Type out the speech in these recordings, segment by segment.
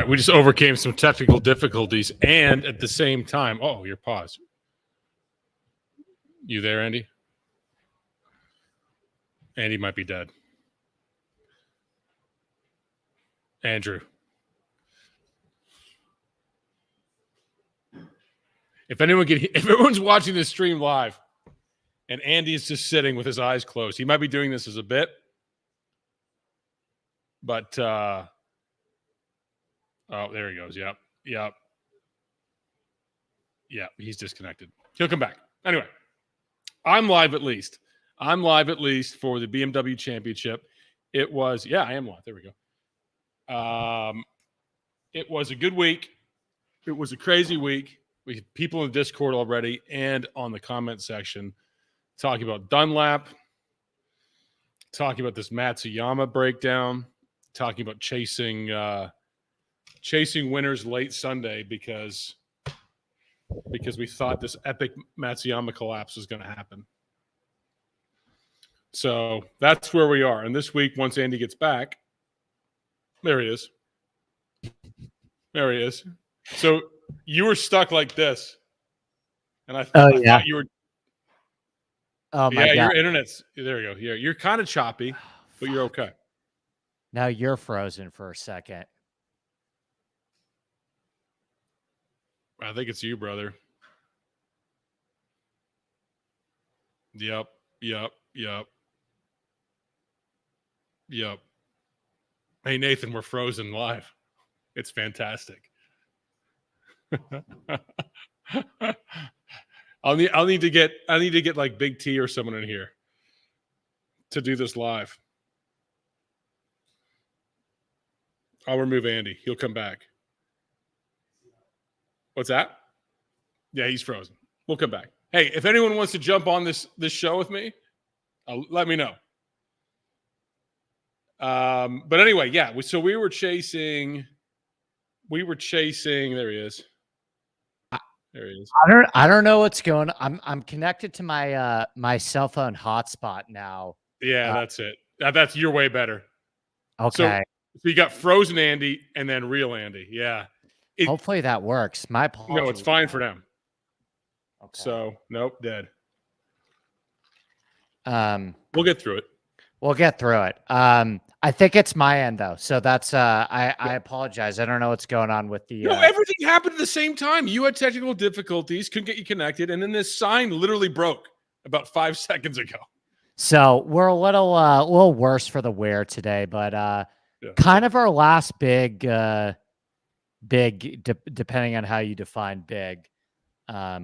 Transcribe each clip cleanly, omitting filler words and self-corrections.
we just overcame some technical difficulties, and at the same time, oh, your pause. You there, Andy? Andy might be dead. Andrew. If everyone's watching this stream live and Andy is just sitting with his eyes closed, he might be doing this as a bit. But, oh, there he goes. Yep. Yeah, he's disconnected. He'll come back. Anyway, I'm live at least. I'm live at least for the BMW Championship. It was, yeah, I am live. There we go. It was a good week. It was a crazy week. We had people in the Discord already and on the comment section talking about Dunlap, talking about this Matsuyama breakdown, talking about chasing winners late Sunday because we thought this epic Matsuyama collapse was going to happen. So that's where we are. And this week, once Andy gets back, there he is. There he is. So you were stuck like this. And I thought you were. Oh, my God. Your internet's. There you go. Yeah, you're kind of choppy, but you're okay. Now you're frozen for a second. I think it's you, brother. Yep. Hey, Nathan, we're frozen live. It's fantastic. I'll need to get like Big T or someone in here to do this live. I'll remove Andy. He'll come back. What's that? Yeah, he's frozen. We'll come back. Hey, if anyone wants to jump on this show with me, let me know. But anyway, yeah. So we were chasing. There he is. There he is. I don't know what's going on. I'm connected to my my cell phone hotspot now. Yeah, that's it. That's you're way better. Okay. So you got frozen Andy and then real Andy. Yeah. Hopefully that works. My apologies. No, it's fine for them. Okay. So nope, dead. We'll get through it. We'll get through it. I think it's my end though. So that's I apologize. I don't know what's going on with the everything happened at the same time. You had technical difficulties, couldn't get you connected, and then this sign literally broke about 5 seconds ago. So we're a little worse for the wear today, but kind of our last big depending on how you define big.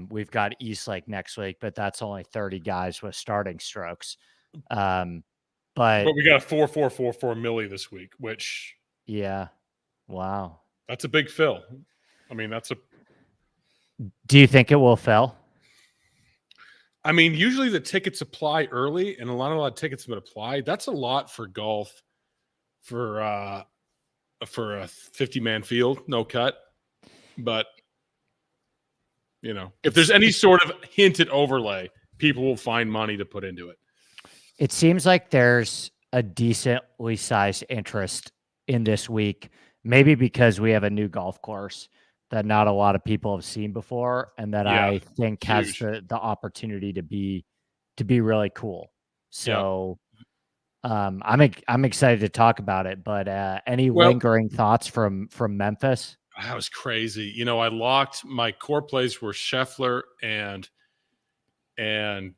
We've got Eastlake next week, but that's only 30 guys with starting strokes. But we got a 4.444 milli this week, which wow, that's a big fill. I mean, do you think it will fill? I mean, usually the tickets apply early, and a lot of tickets have been applied. That's a lot for golf for a 50-man field, no cut. But if there's any sort of hinted overlay, people will find money to put into it. It seems like there's a decently sized interest in this week, maybe because we have a new golf course that not a lot of people have seen before, and that I think has the opportunity to be really cool. So I'm excited to talk about it. But any lingering thoughts from Memphis? That was crazy. I locked my core plays were Scheffler and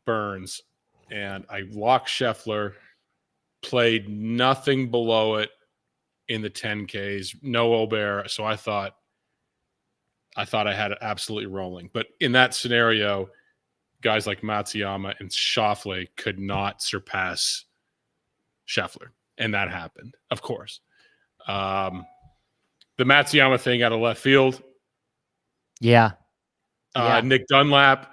Burns. And I locked Scheffler, played nothing below it in the 10Ks, no Aubert. So I thought I had it absolutely rolling. But in that scenario, guys like Matsuyama and Schauffele could not surpass Scheffler. And that happened, of course. The Matsuyama thing out of left field. Yeah. Nick Dunlap,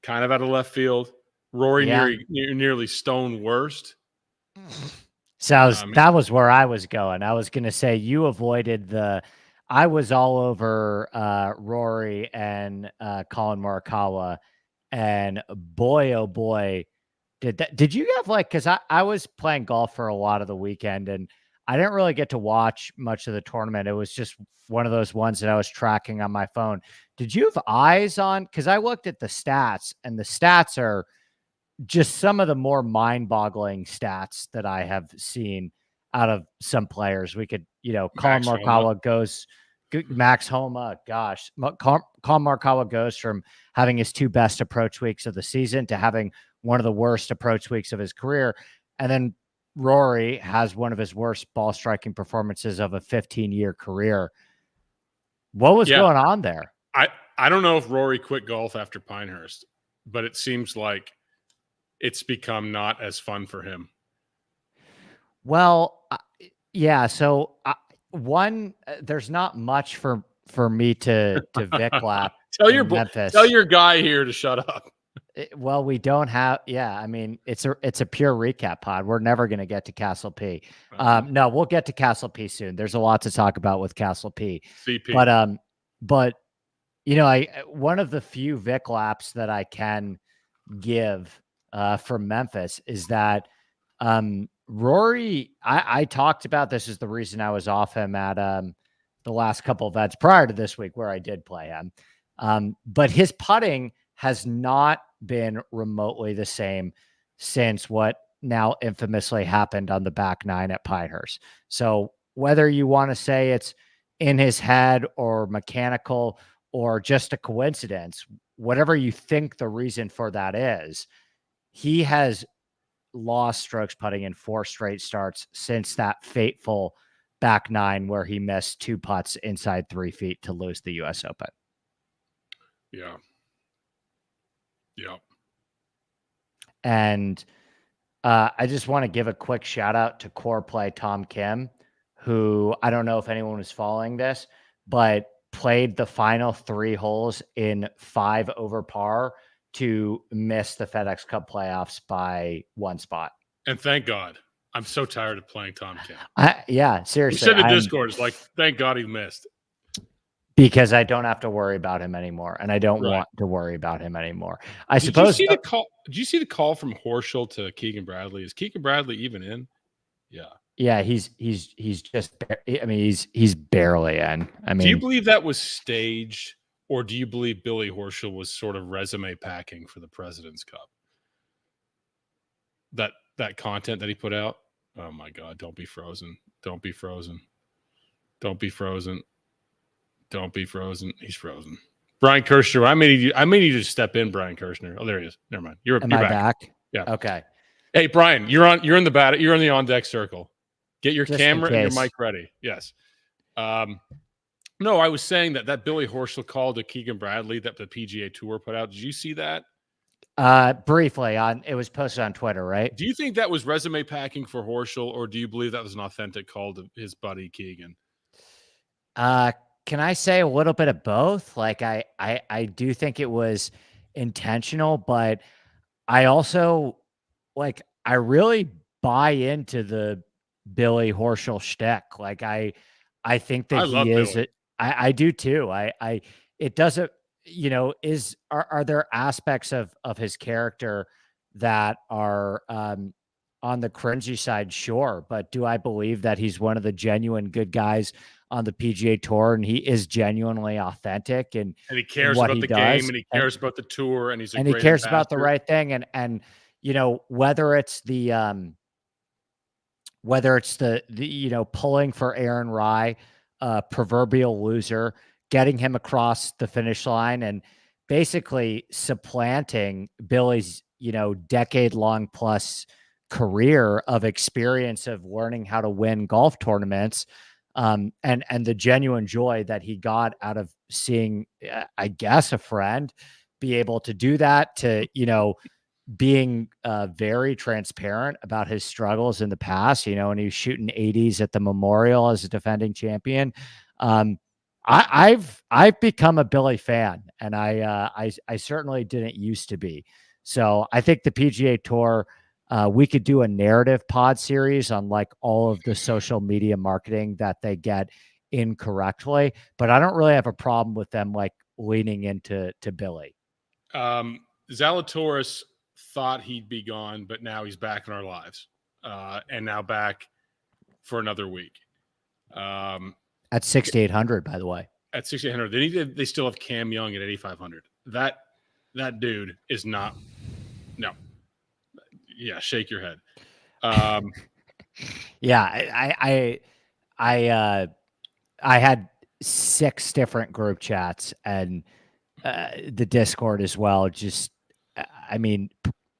kind of out of left field. Rory nearly stone worst. So that was where I was going. I was going to say you avoided I was all over Rory and Colin Morikawa, and boy, oh boy, did you have because I was playing golf for a lot of the weekend, and I didn't really get to watch much of the tournament. It was just one of those ones that I was tracking on my phone. Did you have eyes on? Because I looked at the stats, and the stats are just some of the more mind-boggling stats that I have seen out of some players. We could, Colin Morikawa goes, Max Homa, gosh, Colin Morikawa goes from having his 2 best approach weeks of the season to having one of the worst approach weeks of his career. And then Rory has one of his worst ball striking performances of a 15-year career. What was going on there? I don't know if Rory quit golf after Pinehurst, but it seems like it's become not as fun for him. Well, yeah. So there's not much for me to Vic lap. Tell your guy here to shut up. Well, we don't have. Yeah, I mean, it's a pure recap pod. We're never going to get to Castle P. No, we'll get to Castle P soon. There's a lot to talk about with Castle P. CP. But one of the few Vic laps that I can give from Memphis is that Rory. I talked about this is the reason I was off him at the last couple of events prior to this week where I did play him. But his putting has not been remotely the same since what now infamously happened on the back 9 at Pinehurst. So whether you want to say it's in his head or mechanical or just a coincidence, whatever you think the reason for that is, he has lost strokes putting in 4 straight starts since that fateful back 9 where he missed 2 putts inside 3 feet to lose the U.S. Open. Yeah. Yeah. And I just want to give a quick shout out to Core Play Tom Kim, who I don't know if anyone was following this, but played the final 3 holes in 5 over par to miss the FedEx Cup playoffs by 1 spot. And thank God. I'm so tired of playing Tom Kim. Yeah, seriously. You said the Discord is like, thank God he missed. Because I don't have to worry about him anymore, and I don't want to worry about him anymore. I suppose. Did you see the call from Horschel to Keegan Bradley? Is Keegan Bradley even in? Yeah. Yeah, he's just. I mean, he's barely in. I mean, do you believe that was staged, or do you believe Billy Horschel was sort of resume packing for the President's Cup? That content that he put out. Oh my God! Don't be frozen. Don't be frozen. Don't be frozen. Don't be frozen. He's frozen. Brian Kirshner. I may need you to step in, Brian Kirshner. Oh, there he is. Never mind. You're back. Yeah. Okay. Hey, Brian, you're in the on deck circle. Get your camera and your mic ready. Yes. No, I was saying that Billy Horschel call to Keegan Bradley that the PGA Tour put out. Did you see that? Briefly it was posted on Twitter, right? Do you think that was resume packing for Horschel, or do you believe that was an authentic call to his buddy Keegan? Can I say a little bit of both? Like I do think it was intentional, but I also I really buy into the Billy Horschel shtick. Like I think that he is it. I do too. It doesn't, are there aspects of his character that are on the cringy side? Sure. But do I believe that he's one of the genuine good guys on the PGA Tour, and he is genuinely authentic and he cares about the game, and he cares about the tour, and he cares about the right thing, and whether it's the pulling for Aaron Rye, proverbial loser, getting him across the finish line and basically supplanting Billy's decade-long plus career of experience of learning how to win golf tournaments. And the genuine joy that he got out of seeing, I guess, a friend be able to do that, to, being very transparent about his struggles in the past, and he was shooting 80s at the Memorial as a defending champion. I've become a Billy fan, and I certainly didn't used to be. So I think the PGA Tour, we could do a narrative pod series on all of the social media marketing that they get incorrectly, but I don't really have a problem with them leaning into Billy. Zalatoris thought he'd be gone, but now he's back in our lives, and now back for another week. At 6,800, by the way. At 6,800, they still have Cam Young at 8,500. That dude is not. No. Yeah, shake your head. Yeah, I had 6 different group chats and the Discord as well. Just, I mean,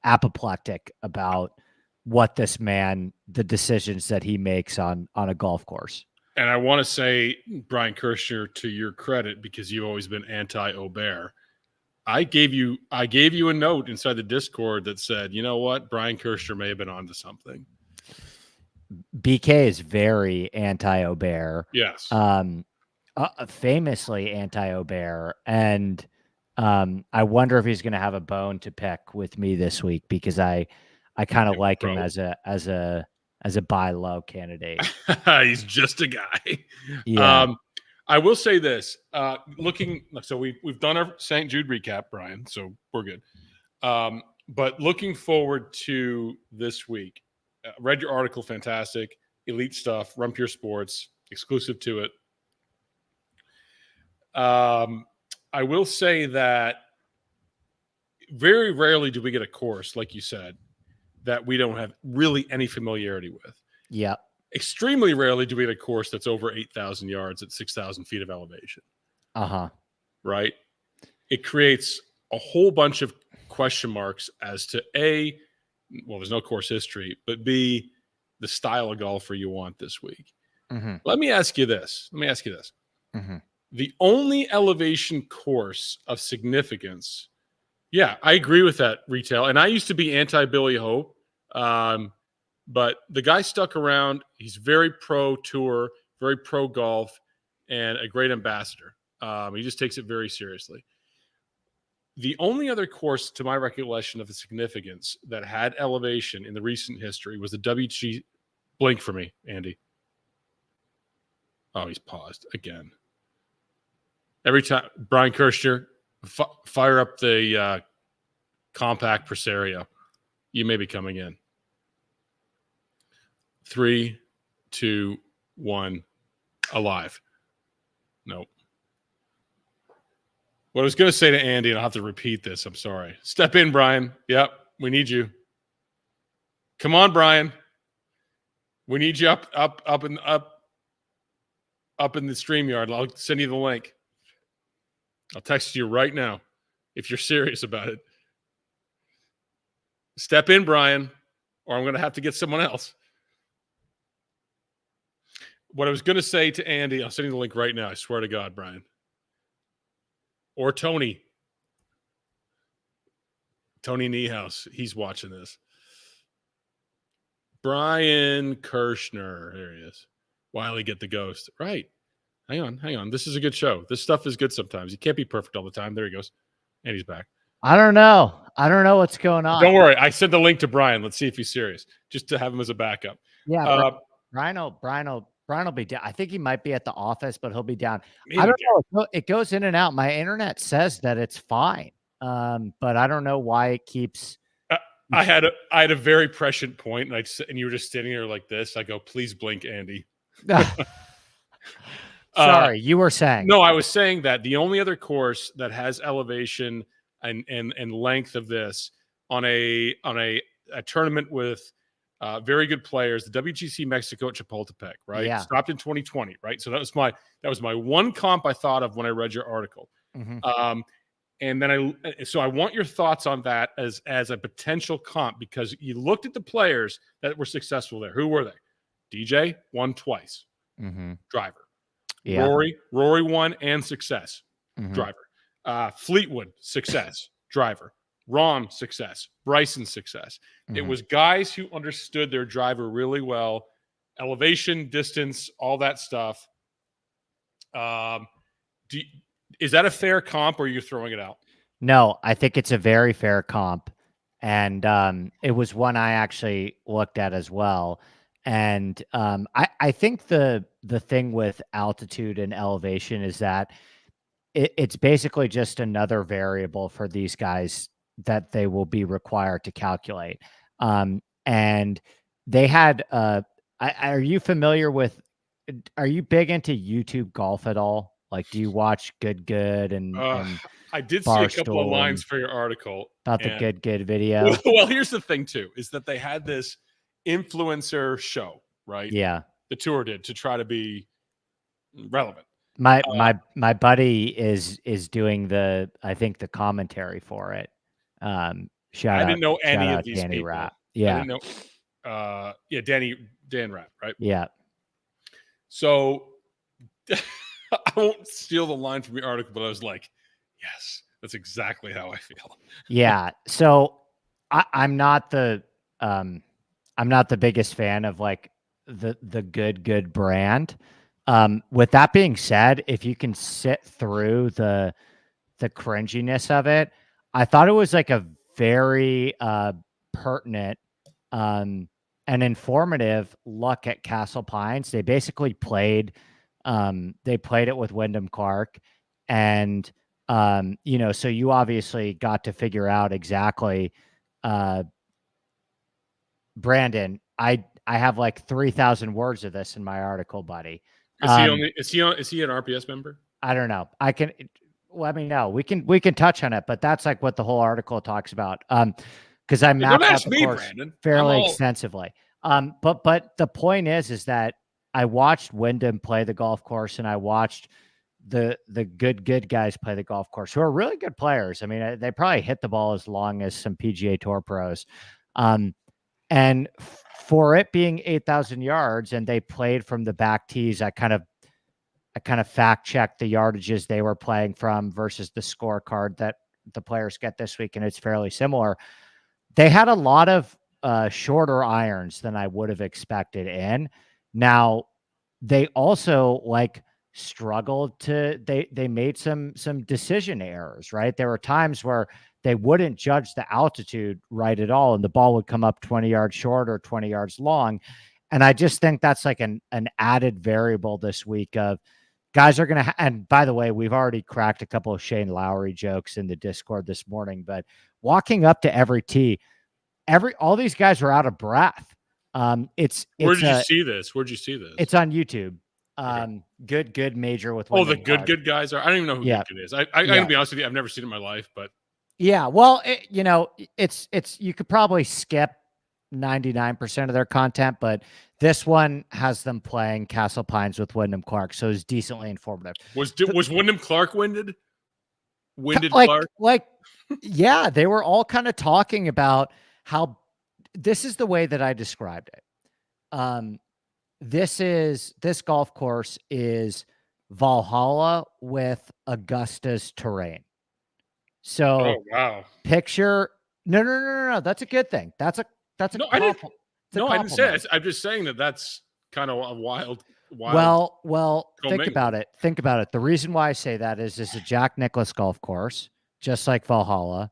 apoplectic about what this man, the decisions that he makes on a golf course. And I want to say, Brian Kirshner, to your credit, because you've always been anti-Aubert, I gave you a note inside the Discord that said, you know what, Brian Kirshner may have been onto something. BK is very anti-Aubert. Yes. Famously anti-Aubert. And I wonder if he's going to have a bone to pick with me this week, because I kind of like him as a buy low candidate. He's just a guy. Yeah. I will say this, so we've done our St. Jude recap, Brian, so we're good. But looking forward to this week, read your article, fantastic, elite stuff, Run Pure Sports, exclusive to it. I will say that very rarely do we get a course, like you said, that we don't have really any familiarity with. Yeah. Extremely rarely do we get a course that's over 8,000 yards at 6,000 feet of elevation. Right? It creates a whole bunch of question marks as to A, well, there's no course history, but B, the style of golfer you want this week. Mm-hmm. Let me ask you this. Mm-hmm. The only elevation course of significance, yeah, I agree with that, Retail. And I used to be anti-Billy Hope. But the guy stuck around. He's very pro tour, very pro golf, and a great ambassador. He just takes it very seriously. The only other course, to my recollection of the significance, that had elevation in the recent history was the WG. Blink for me, Andy. Oh, he's paused again. Every time, Brian Kirshner, fire up the compact Presario. You may be coming in. 3, 2, 1, alive. Nope. What I was going to say to Andy, and I'll have to repeat this. I'm sorry. Step in, Brian. Yep, we need you. Come on, Brian. We need you up in the StreamYard. I'll send you the link. I'll text you right now if you're serious about it. Step in, Brian, or I'm going to have to get someone else. What I was going to say to Andy, I'll send you the link right now. I swear to God, Brian. Or Tony. Tony Niehaus. He's watching this. Brian Kirshner. There he is. Wiley get the ghost. Right. Hang on. This is a good show. This stuff is good sometimes. You can't be perfect all the time. There he goes. And he's back. I don't know what's going on. Don't worry. I sent the link to Brian. Let's see if he's serious. Just to have him as a backup. Yeah. Brian will be down. I think he might be at the office, but he'll be down. I don't know. It goes in and out. My internet says that it's fine. But I don't know why it keeps. I had a very prescient point, and you were just sitting there like this. I go, please blink, Andy. Sorry, you were saying. No, I was saying that the only other course that has elevation and length of this on a tournament with very good players, the WGC Mexico at Chapultepec, right? Yeah. Stopped in 2020, right? So that was my one comp I thought of when I read your article. Mm-hmm. And then I want your thoughts on that as a potential comp, because you looked at the players that were successful there. Who were they? DJ won twice. Mm-hmm. Driver. Yeah. Rory won and success. Mm-hmm. Driver. Fleetwood, success. Driver. Ron, success. Bryson, success. Mm-hmm. It was guys who understood their driver really well. Elevation, distance, all that stuff. Is that a fair comp, or are you throwing it out? No, I think it's a very fair comp. And it was one I actually looked at as well. And I think the thing with altitude and elevation is that it's basically just another variable for these guys that they will be required to calculate. And they had Are you familiar with? Are you big into YouTube golf at all? Like, do you watch Good and I did see a couple of Barstool lines and for your article about the and Good video? well, here's the thing too, is that they had this influencer show, right? Yeah. The tour did to try to be relevant. My buddy is doing I think the commentary for it. Shout I didn't know any of out these Danny people. Rapp. I Yeah. didn't know. Yeah, Dan Rapp, right? Yeah. So I won't steal the line from your article, but I was like, yes, that's exactly how I feel. Yeah. So I'm not the biggest fan of like the good brand. With that being said, if you can sit through the cringiness of it, I thought it was like a very pertinent and informative look at Castle Pines. They basically played it with Wyndham Clark, and so you obviously got to figure out exactly. Brandon, I have like 3,000 words of this in my article, buddy. Is he an RPS member? I don't know. I can let me know. We can touch on it, but that's like what the whole article talks about. Because I mapped out the course Brandon. fairly extensively. But the point is that I watched Wyndham play the golf course, and I watched the good guys play the golf course, who are really good players. I mean, they probably hit the ball as long as some PGA Tour pros. And for it being 8,000 yards, and they played from the back tees, I kind of fact checked the yardages they were playing from versus the scorecard that the players get this week, and it's fairly similar. They had a lot of shorter irons than I would have expected in. Now, they also struggled to they made some decision errors, right? There were times where they wouldn't judge the altitude right at all, and the ball would come up 20 yards short or 20 yards long. And I just think that's like an added variable this week of guys are going to, and by the way, we've already cracked a couple of Shane Lowry jokes in the Discord this morning, but walking up to every tee, all these guys are out of breath. Where'd you see this? It's on YouTube. Okay. Good major with the good guys are. I don't even know who good is. I'm gonna be honest with you. I've never seen it in my life, but yeah. Well, it's you could probably skip 99% of their content, but this one has them playing Castle Pines with Wyndham Clark, so it's decently informative. Was Wyndham Clark winded? Clark? Yeah, they were all kind of talking about how this is the way that I described it. This golf course is Valhalla with Augusta's terrain. So, picture no. That's a good thing. That's a compliment. I didn't say it. I'm just saying that's kind of a wild. Well, think about it. The reason why I say that is a Jack Nicklaus golf course, just like Valhalla.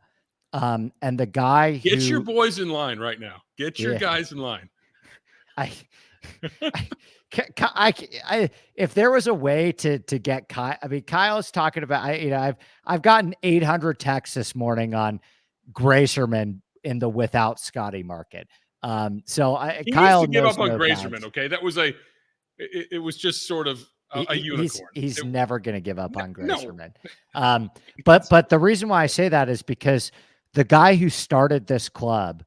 And the guy get your boys in line right now. Get your guys in line. If there was a way to get Kyle, I mean, Kyle's talking about, I've gotten 800 texts this morning on Gracerman in the without Scotty market. So Kyle needs to give up on Gracerman. Okay. That was it was just sort of a unicorn. He's never going to give up on Gracerman. No. But the reason why I say that is because the guy who started this club,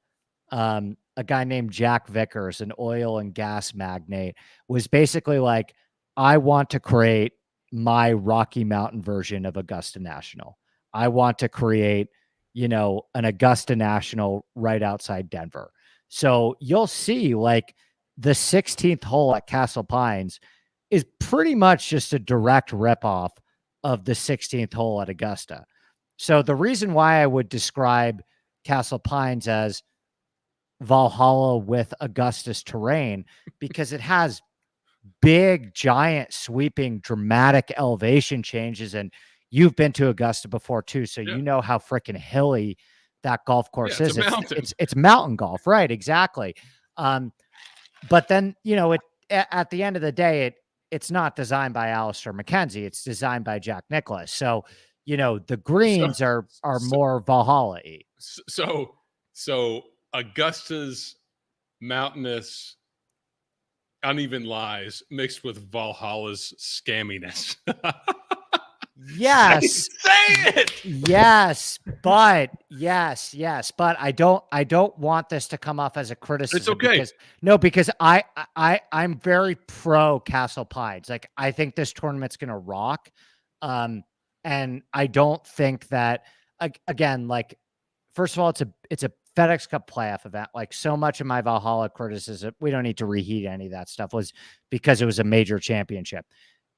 a guy named Jack Vickers, an oil and gas magnate, was basically like, I want to create my Rocky Mountain version of Augusta National. I want to create, an Augusta National right outside Denver. So you'll see the 16th hole at Castle Pines is pretty much just a direct ripoff of the 16th hole at Augusta. So the reason why I would describe Castle Pines as Valhalla with Augusta's terrain, because it has big, giant, sweeping, dramatic elevation changes. And you've been to Augusta before too, so you know how freaking hilly that golf course is. It's mountain golf, right? Exactly. But then, at the end of the day, it's not designed by Alistair McKenzie. It's designed by Jack Nicklaus. So, the greens are more Valhalla-y. So Augusta's mountainous uneven lies mixed with Valhalla's scamminess. Yes. Say it. Yes, but I don't want this to come off as a criticism. It's okay. Because I'm very pro Castle Pines. Like, I think this tournament's gonna rock. And I don't think that, again, like, first of all, it's a FedEx Cup playoff event. Like, so much of my Valhalla criticism, we don't need to reheat any of that stuff, was because it was a major championship.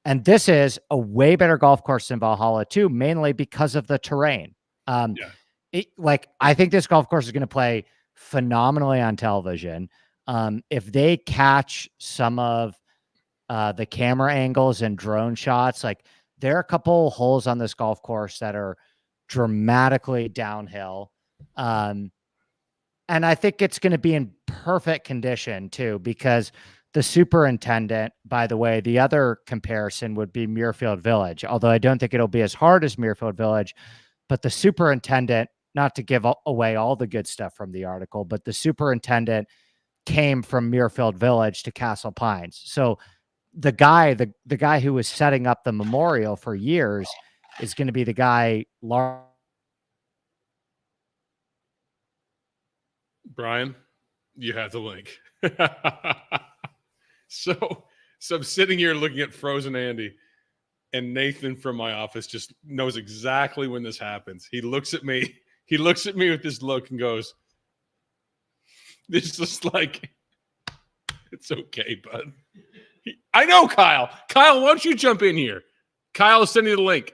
And this is a way better golf course than Valhalla too, mainly because of the terrain. I think this golf course is going to play phenomenally on television. If they catch some of the camera angles and drone shots, like, there are a couple holes on this golf course that are dramatically downhill. And I think it's going to be in perfect condition too, because the superintendent, by the way, the other comparison would be Muirfield Village, although I don't think it'll be as hard as Muirfield Village. But the superintendent, not to give away all the good stuff from the article, but the superintendent came from Muirfield Village to Castle Pines. So the guy who was setting up the memorial for years is going to be the guy. Brian, you have the link. So I'm sitting here looking at Frozen Andy, and Nathan from my office just knows exactly when this happens. He looks at me with this look and goes, "This is like, it's okay, bud." I know, Kyle. Kyle, why don't you jump in here? Kyle is sending you the link.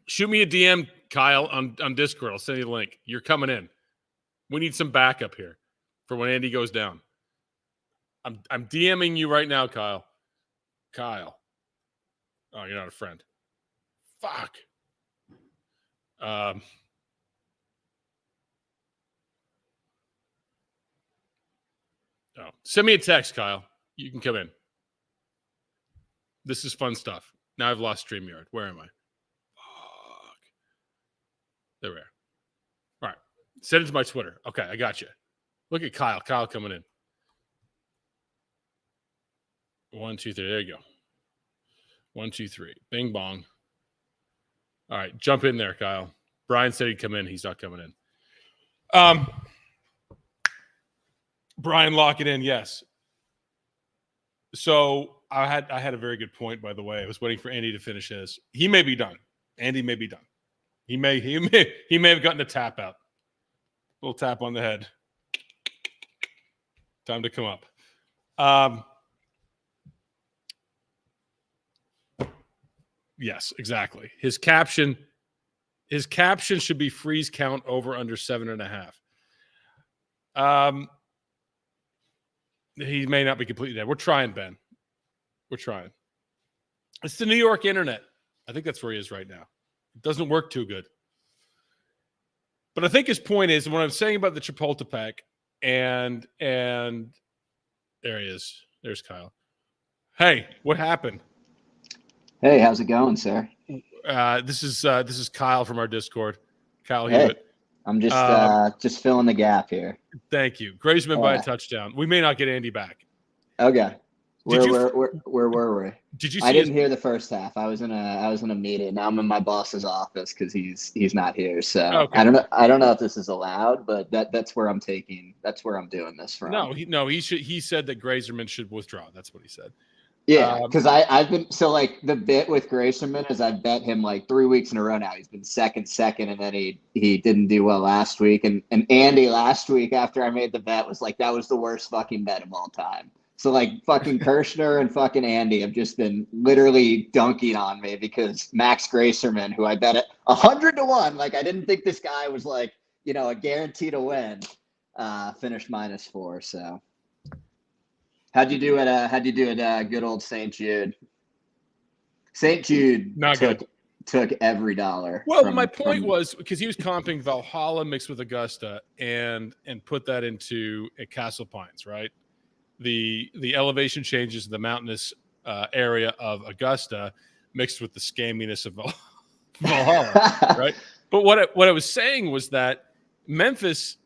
Shoot me a DM, Kyle, on Discord. I'll send you the link. You're coming in. We need some backup here for when Andy goes down. I'm DMing you right now, Kyle. Kyle. Oh, you're not a friend. Fuck. Oh, send me a text, Kyle. You can come in. This is fun stuff. Now I've lost StreamYard. Where am I? Fuck. There we are. All right. Send it to my Twitter. Okay, I got you. Look at Kyle. Kyle coming in. 1, 2, 3. There you go. 1, 2, 3. Bing bong. All right, jump in there, Kyle. Brian said he'd come in. He's not coming in. Brian, lock it in. Yes. So I had a very good point, by the way. I was waiting for Andy to finish his. He may be done. Andy may be done. He may have gotten a tap out. A little tap on the head. Time to come up. Yes, exactly. His caption should be freeze count over under 7.5. He may not be completely dead. We're trying, Ben. We're trying. It's the New York internet. I think that's where he is right now. It doesn't work too good. But I think his point is, what I'm saying about the Chapultepec and there he is. There's Kyle. Hey, what happened? Hey, how's it going, sir? This is Kyle from our Discord. Kyle Hey, Hewitt. I'm just filling the gap here. Thank you. Grazeman by a touchdown. We may not get Andy back. Okay. Where were we? Did you see I didn't hear the first half. I was in a meeting. Now I'm in my boss's office because he's not here. So okay. I don't know if this is allowed, but that's where I'm doing this from. He said that Grazerman should withdraw. That's what he said. Yeah, because I've been the bit with Grayson is I bet him like 3 weeks in a row now. He's been second, and then he didn't do well last week. And Andy last week after I made the bet was like, that was the worst fucking bet of all time. So like fucking Kirshner and fucking Andy have just been literally dunking on me because Max Gracerman, who I bet at 100-1, like I didn't think this guy was like, a guarantee to win, finished -4. So. How'd you do at good old St. Jude? St. Jude took every dollar. Well, my point was because he was comping Valhalla mixed with Augusta and put that into a Castle Pines, right? The elevation changes in the mountainous area of Augusta mixed with the scamminess of Valhalla, right? But what I was saying was that Memphis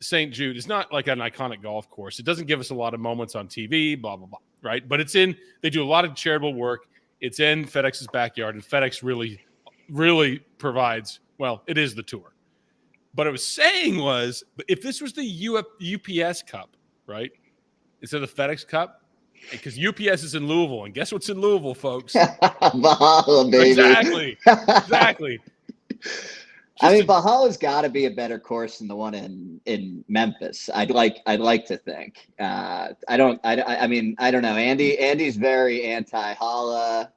St. Jude is not like an iconic golf course. It doesn't give us a lot of moments on TV, blah, blah, blah, right? But they do a lot of charitable work. It's in FedEx's backyard, and FedEx really provides, well, it is the tour. But I was saying was, if this was the UPS Cup, right, instead of the FedEx Cup, because UPS is in Louisville, and guess what's in Louisville, folks? Valhalla, baby. Exactly. I mean, Valhalla's got to be a better course than the one in Memphis. I'd like to think. I mean, I don't know. Andy's very anti-Hala.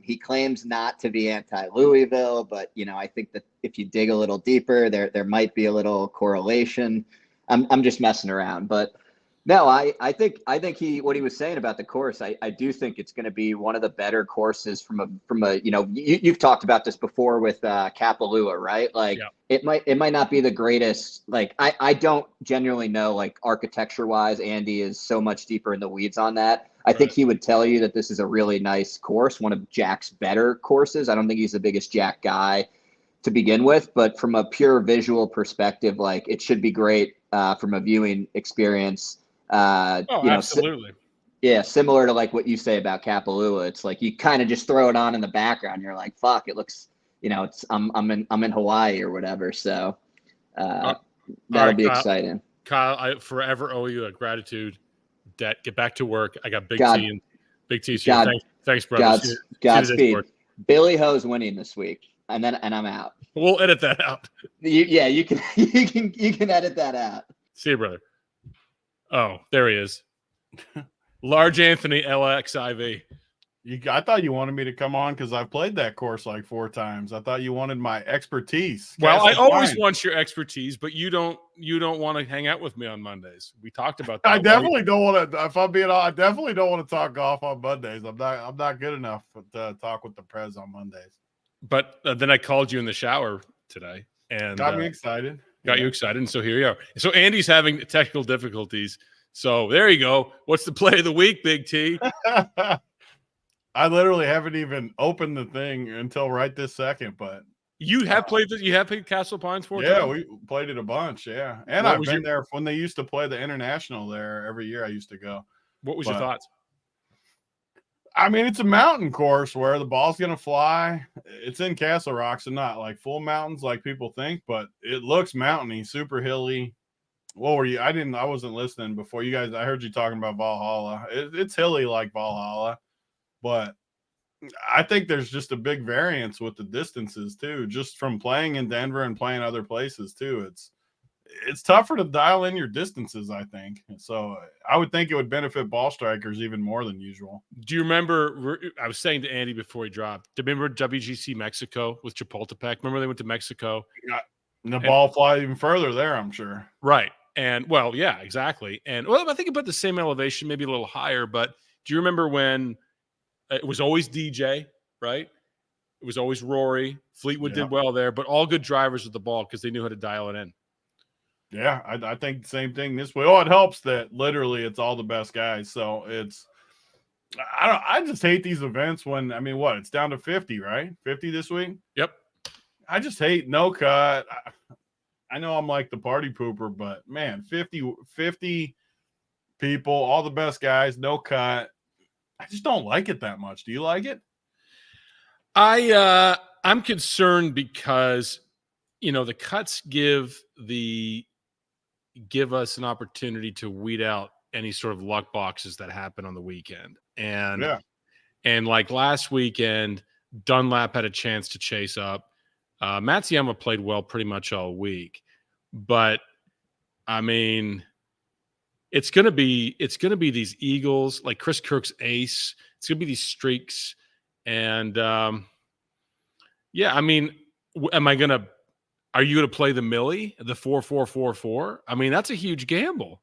He claims not to be anti-Louisville, but I think that if you dig a little deeper, there might be a little correlation. I'm just messing around, but. No, I think what he was saying about the course, I do think it's going to be one of the better courses from a you've talked about this before with Kapalua, right? Like it might not be the greatest. Like I don't genuinely know, like architecture wise, Andy is so much deeper in the weeds on that. I think he would tell you that this is a really nice course, one of Jack's better courses. I don't think he's the biggest Jack guy to begin with, but from a pure visual perspective, like it should be great from a viewing experience. Absolutely. Similar to like what you say about Kapalua. It's like you kind of just throw it on in the background. You're like, fuck, it looks, it's I'm in Hawaii or whatever. So that'll be exciting. Kyle, I forever owe you a gratitude debt. Get back to work. I got Big T. Thanks, brother. Godspeed. Billy Ho's winning this week, and I'm out. We'll edit that out. You can edit that out. See you, brother. Oh, there he is. Large Anthony LXIV. I thought you wanted me to come on because I've played that course like 4 times. I thought you wanted my expertise. Well, I always want your expertise, but you don't want to hang out with me on Mondays. We talked about that. I definitely don't want to. If I'm being honest, I definitely don't want to talk golf on Mondays. I'm not good enough to talk with the Prez on Mondays. But then I called you in the shower today and got me excited. Got you excited, and so here you are. So Andy's having technical difficulties. So there you go. What's the play of the week, Big T? I literally haven't even opened the thing until right this second. But you have played this. You have played Castle Pines 4 times? Yeah, we played it a bunch. Yeah, and I've been there when they used to play the International there every year. I used to go. What was your thoughts? I mean, it's a mountain course where the ball's going to fly. It's in Castle Rock, so not like full mountains like people think, but it looks mountainy, super hilly. What were you? I wasn't listening before you guys. I heard you talking about Valhalla. It's hilly like Valhalla, but I think there's just a big variance with the distances too, just from playing in Denver and playing other places too. It's tougher to dial in your distances, I think. So I would think it would benefit ball strikers even more than usual. Do you remember, I was saying to Andy before he dropped, do you remember WGC Mexico with Chapultepec? Remember they went to Mexico? And the ball fly even further there, I'm sure. Right. And, well, yeah, exactly. And, well, I think about the same elevation, maybe a little higher. But do you remember when it was always DJ, right? It was always Rory. Fleetwood did well there, but all good drivers with the ball because they knew how to dial it in. Yeah, I think the same thing this way. Oh, it helps that literally it's all the best guys. So I just hate these events when, I mean, it's down to 50, right? 50 this week? Yep. I just hate no cut. I know I'm like the party pooper, but man, 50 people, all the best guys, no cut. I just don't like it that much. Do you like it? I'm concerned because, the cuts give us an opportunity to weed out any sort of luck boxes that happen on the weekend. And like last weekend, Dunlap had a chance to chase up. Matsuyama played well pretty much all week, but I mean, it's going to be these Eagles, like Chris Kirk's ace. It's going to be these streaks. And I mean, are you going to play the Millie, the 4-4-4-4? I mean, that's a huge gamble.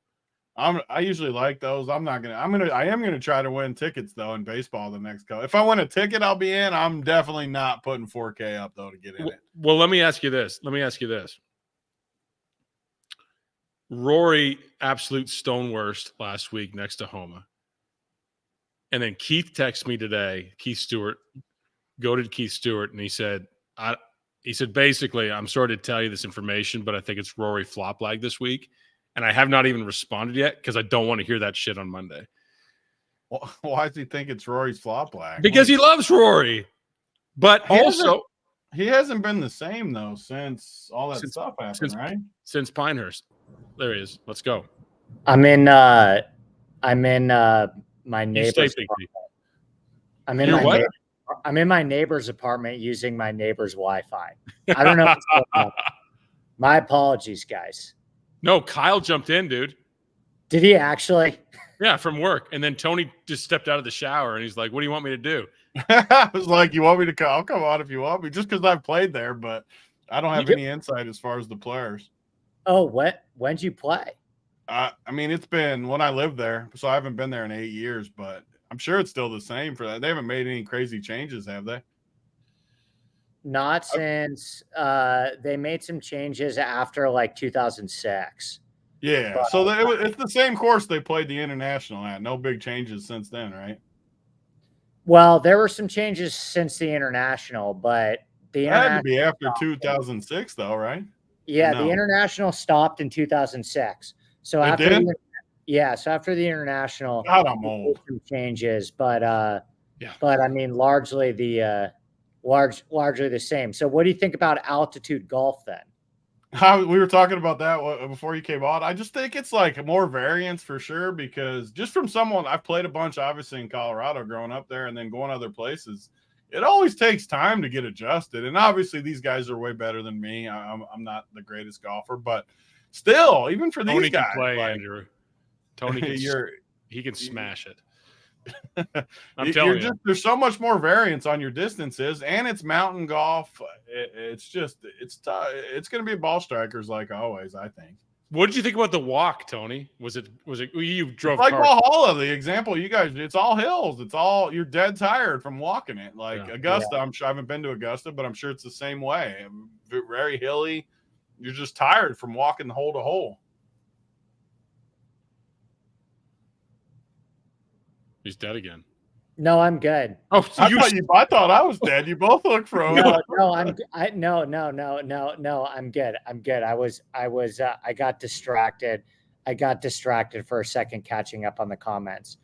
I usually like those. I am going to try to win tickets though in baseball the next couple. If I win a ticket, I'll be in. I'm definitely not putting 4K up though to get in it. Well, let me ask you this. Rory, absolute stone worst last week next to Homa. And then Keith texted me today, Keith Stewart, and he said, basically, I'm sorry to tell you this information, but I think it's Rory flop lag this week. and I have not even responded yet because I don't want to hear that shit on Monday. Well, why does he think it's Rory's flop lag? Because he loves Rory. But also, he hasn't been the same though since all that stuff happened, right? Since Pinehurst. There he is. Let's go. I'm in my neighbor's apartment. I'm in my neighbor's apartment using my neighbor's Wi-Fi. I don't know what's going on. My apologies, guys. No, Kyle jumped in, dude. Did he actually? Yeah, from work. And then Tony just stepped out of the shower and he's like, what do you want me to do? I was like, you want me to come? I'll come on if you want me, just because I've played there, but I don't have any insight as far as the players. Oh, when'd you play? I mean, it's been when I lived there, so I haven't been there in 8 years, but I'm sure it's still the same for that. They haven't made any crazy changes, have they? Not since they made some changes after like 2006. Yeah, but, so it's the same course they played the International at. No big changes since then, right? Well, there were some changes since the International, but the International had to be after 2006, though, right? Yeah, no? The International stopped in 2006. So after the International, God, I'm old. Some changes, but I mean, largely the same. So, what do you think about altitude golf then? We were talking about that before you came on. I just think it's like more variance for sure, because just from someone I've played a bunch, obviously in Colorado, growing up there, and then going other places. It always takes time to get adjusted, and obviously these guys are way better than me. I'm not the greatest golfer, but still, even for these guys, can play, like, Andrew. Tony he can smash it. I'm telling you, there's so much more variance on your distances, and it's mountain golf. It's tough. It's going to be ball strikers like always, I think. What did you think about the walk, Tony? Was it you drove like Valhalla, the example you guys? It's all hills. It's all you're dead tired from walking it. Like Augusta, I'm sure I haven't been to Augusta, but I'm sure it's the same way. Very hilly. You're just tired from walking hole to hole. He's dead again. No, I'm good. Oh, so I thought I was dead. You both look frozen. No, I'm good. I'm good. I got distracted. For a second catching up on the comments.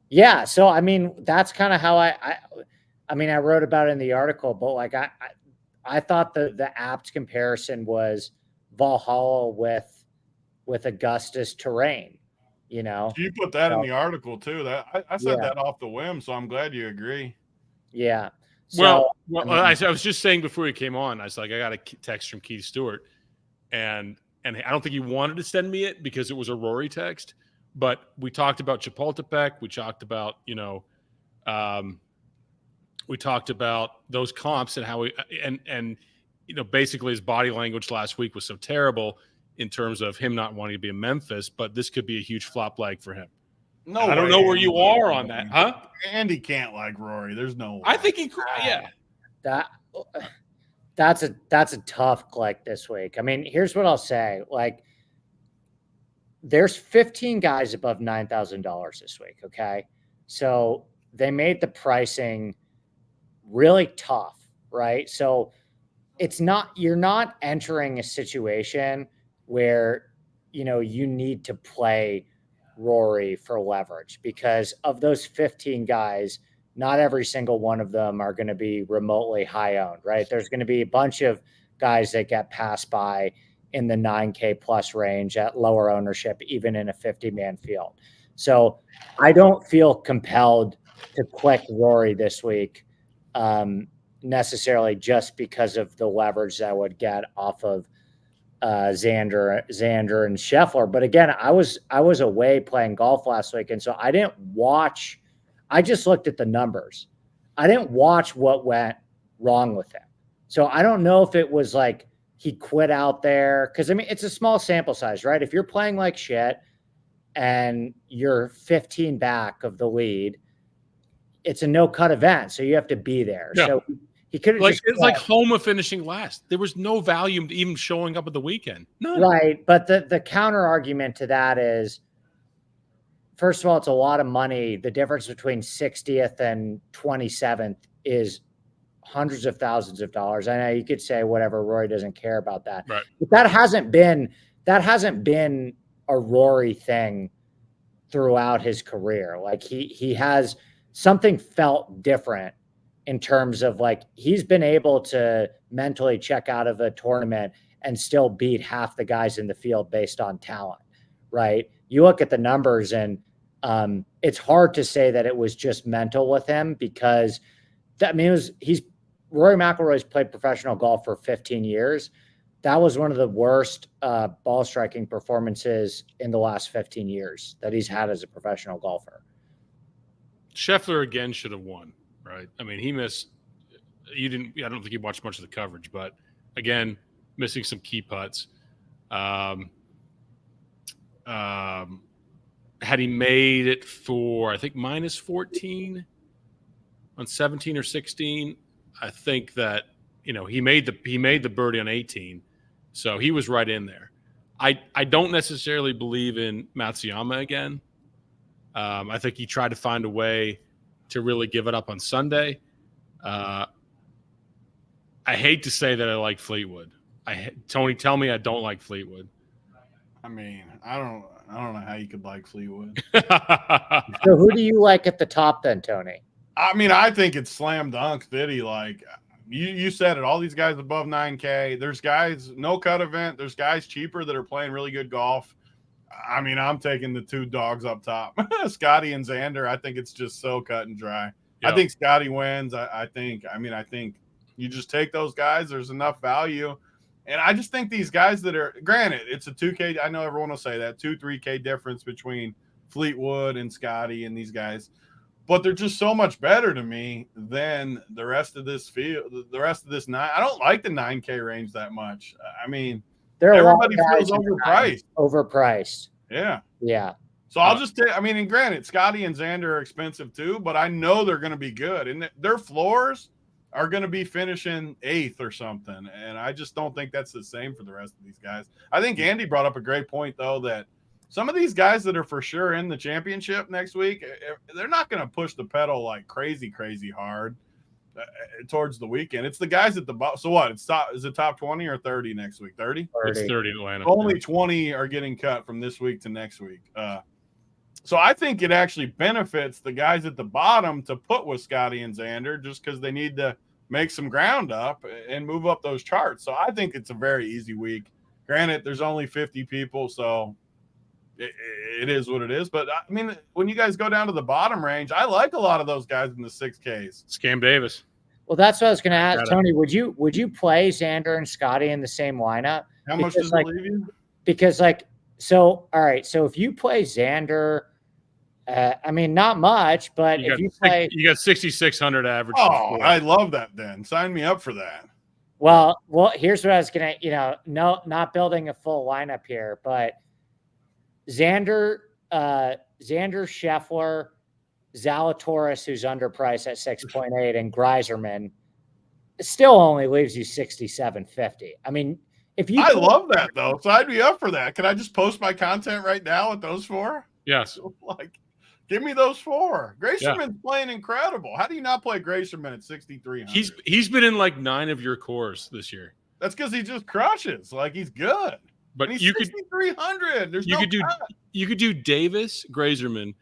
Yeah. So, I mean, that's kind of how I wrote about it in the article, but like, I thought the apt comparison was Valhalla with Augusta's terrain. You know, you put that in the article too. That I said that off the whim, so I'm glad you agree. Yeah. So, I was just saying before you came on, I was like, I got a text from Keith Stewart, and I don't think he wanted to send me it because it was a Rory text, but we talked about Chapultepec. We talked about we talked about those comps and how basically his body language last week was so terrible in terms of him not wanting to be in Memphis, but this could be a huge flop leg for him. No, I don't know where you are on that, huh? Andy can't like Rory. There's no way. I think he could. Yeah. That's a tough like this week. I mean, here's what I'll say. Like, there's 15 guys above $9,000 this week. Okay. So they made the pricing really tough, right? So you're not entering a situation where, you need to play Rory for leverage, because of those 15 guys, not every single one of them are going to be remotely high owned, right? There's going to be a bunch of guys that get passed by in the 9K plus range at lower ownership, even in a 50-man field. So I don't feel compelled to click Rory this week necessarily just because of the leverage that I would get off of Xander and Scheffler. But again, I was away playing golf last week, and so I didn't watch. I just looked at the numbers. I didn't watch what went wrong with him. So I don't know if it was like he quit out there, because I mean, it's a small sample size, right? If you're playing like shit and you're 15 back of the lead, it's a no cut event, so you have to be there. Yeah. So he could have it's like Homa finishing last. There was no value to even showing up at the weekend. None. Right. But the counter argument to that is, first of all, it's a lot of money. The difference between 60th and 27th is hundreds of thousands of dollars. I know you could say whatever, Rory doesn't care about that. Right. But that hasn't been that hasn't been a Rory thing throughout his career. Like he has something felt different in terms of like he's been able to mentally check out of a tournament and still beat half the guys in the field based on talent, right? You look at the numbers and it's hard to say that it was just mental with him because that means Rory McIlroy's played professional golf for 15 years. That was one of the worst ball striking performances in the last 15 years that he's had as a professional golfer. Scheffler again should have won, right? I mean, he missed. I don't think you watched much of the coverage, but again, missing some key putts. Had he made it for, I think, minus 14 on 17 or 16, I think that, he made the birdie on 18. So he was right in there. I don't necessarily believe in Matsuyama again. I think he tried to find a way to really give it up on Sunday. I hate to say that I like Fleetwood. Tony, tell me I don't like Fleetwood. I mean, I don't know how you could like Fleetwood. So who do you like at the top then, Tony? I mean, I think it's slam dunk that he like you said it. All these guys above 9K. There's guys no cut event. There's guys cheaper that are playing really good golf. I mean, I'm taking the two dogs up top, Scotty and Xander. I think it's just so cut and dry. Yep. I think Scotty wins. I think you just take those guys. There's enough value. And I just think these guys that are, granted, it's a 2K. I know everyone will say that 2-3K difference between Fleetwood and Scotty and these guys, but they're just so much better to me than the rest of this field. The rest of this I don't like the 9K range that much. I mean, everybody feels overpriced. Overpriced. Yeah. Yeah. So I'll just take, and granted, Scotty and Xander are expensive too, but I know they're going to be good. And their floors are going to be finishing 8th or something. And I just don't think that's the same for the rest of these guys. I think Andy brought up a great point, though, that some of these guys that are for sure in the championship next week, they're not going to push the pedal like crazy, crazy hard towards the weekend. It's the guys at the bottom. So what? Is it top 20 or 30 next week? 30? It's 30 in Atlanta. Only 20 are getting cut from this week to next week. So I think it actually benefits the guys at the bottom to put with Scotty and Xander just because they need to make some ground up and move up those charts. So I think it's a very easy week. Granted, there's only 50 people, so it is what it is. But, I mean, when you guys go down to the bottom range, I like a lot of those guys in the 6Ks. Scam Davis. Well, that's what I was going to ask, Tony. Would you play Xander and Scotty in the same lineup? How much does it leave you? Because, all right, so if you play Xander – not much, but if you play, you got 6,600 average. Oh, I love that. Then sign me up for that. Well, here's what I was gonna, not building a full lineup here, but Xander, Scheffler, Zalatoris, who's underpriced at 6.8, and Greiserman still only leaves you 6,750. I mean, I love that though. Sign me up for that. Can I just post my content right now with those 4? Yes. Give me those 4. Grayserman's playing incredible. How do you not play Grayserman at 6,300? He's been in like 9 of your cores this year. That's because he just crushes. Like he's good. But he's 6,300. You could do Davis, Grazerman,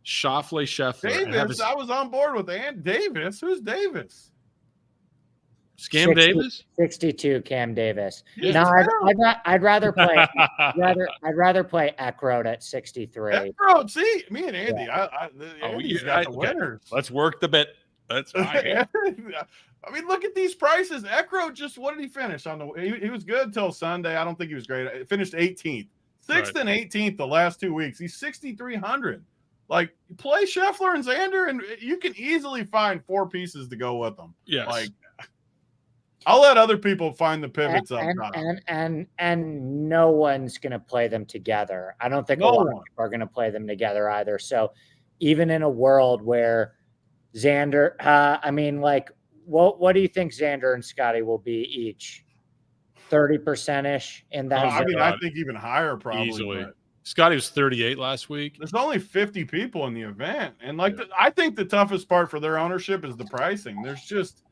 Schauffele, Scheffler. Davis. I was on board with Davis. Who's Davis? Davis? 62 Cam Davis. Yeah. No, I'd rather play I'd rather play Eckroat at 63. Eckroat, see, me and Andy, Andy's got the winners. Let's work the bit. That's fine. I mean, look at these prices. Eckroat what did he finish on he was good till Sunday. I don't think he was great. He finished 18th. 6th and 18th the last 2 weeks. He's 6,300. Like, play Scheffler and Xander, and you can easily find 4 pieces to go with them. Yes. Like, I'll let other people find the pivots up top. And no one's going to play them together. I don't think a lot of people are going to play them together either. So even in a world where Xander, what do you think Xander and Scotty will be each? 30%-ish in that? I think even higher probably. Easily. Scotty was 38 last week. There's only 50 people in the event. And I think the toughest part for their ownership is the pricing. There's just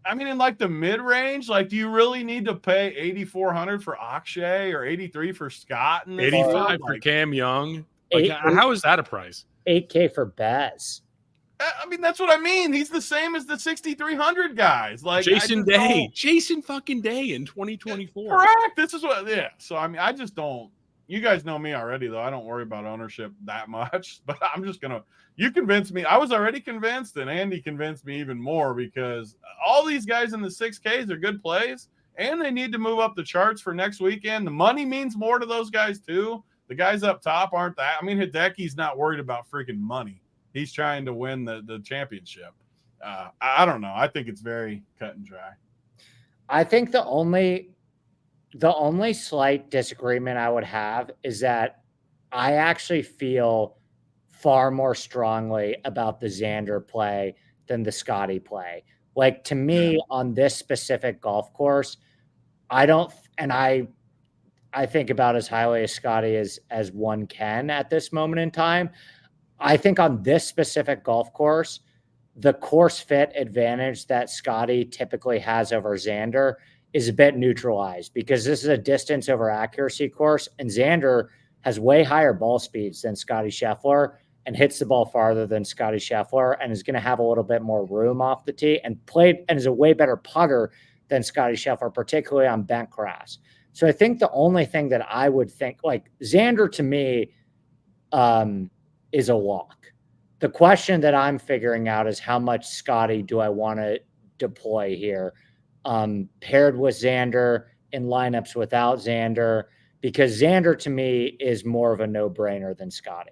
I mean, in like the mid range, like, do you really need to pay 8,400 for Akshay or 83 for Scott? In this 85 for like, Cam Young. Like, how is that a price? 8K for Baz. I mean, that's what I mean. He's the same as the 6,300 guys. Like Jason Day, Jason fucking Day in 2024. Correct. This is what, yeah. So I mean, I just don't. You guys know me already, though. I don't worry about ownership that much. But I'm just gonna. You convinced me. I was already convinced, and Andy convinced me even more because all these guys in the 6Ks are good plays, and they need to move up the charts for next weekend. The money means more to those guys too. The guys up top aren't that. I mean, Hideki's not worried about freaking money. He's trying to win the championship. I don't know. I think it's very cut and dry. I think the only slight disagreement I would have is that I actually feel far more strongly about the Xander play than the Scotty play. Like, to me, on this specific golf course, I think about as highly as Scotty as one can at this moment in time. I think on this specific golf course, the course fit advantage that Scotty typically has over Xander is a bit neutralized because this is a distance over accuracy course, and Xander has way higher ball speeds than Scotty Scheffler and hits the ball farther than Scotty Scheffler and is going to have a little bit more room off the tee and is a way better putter than Scotty Scheffler, particularly on bent grass. So I think the only thing that I would think, like, Xander to me is a lock. The question that I'm figuring out is how much Scotty do I want to deploy here, paired with Xander in lineups without Xander, because Xander to me is more of a no-brainer than Scotty.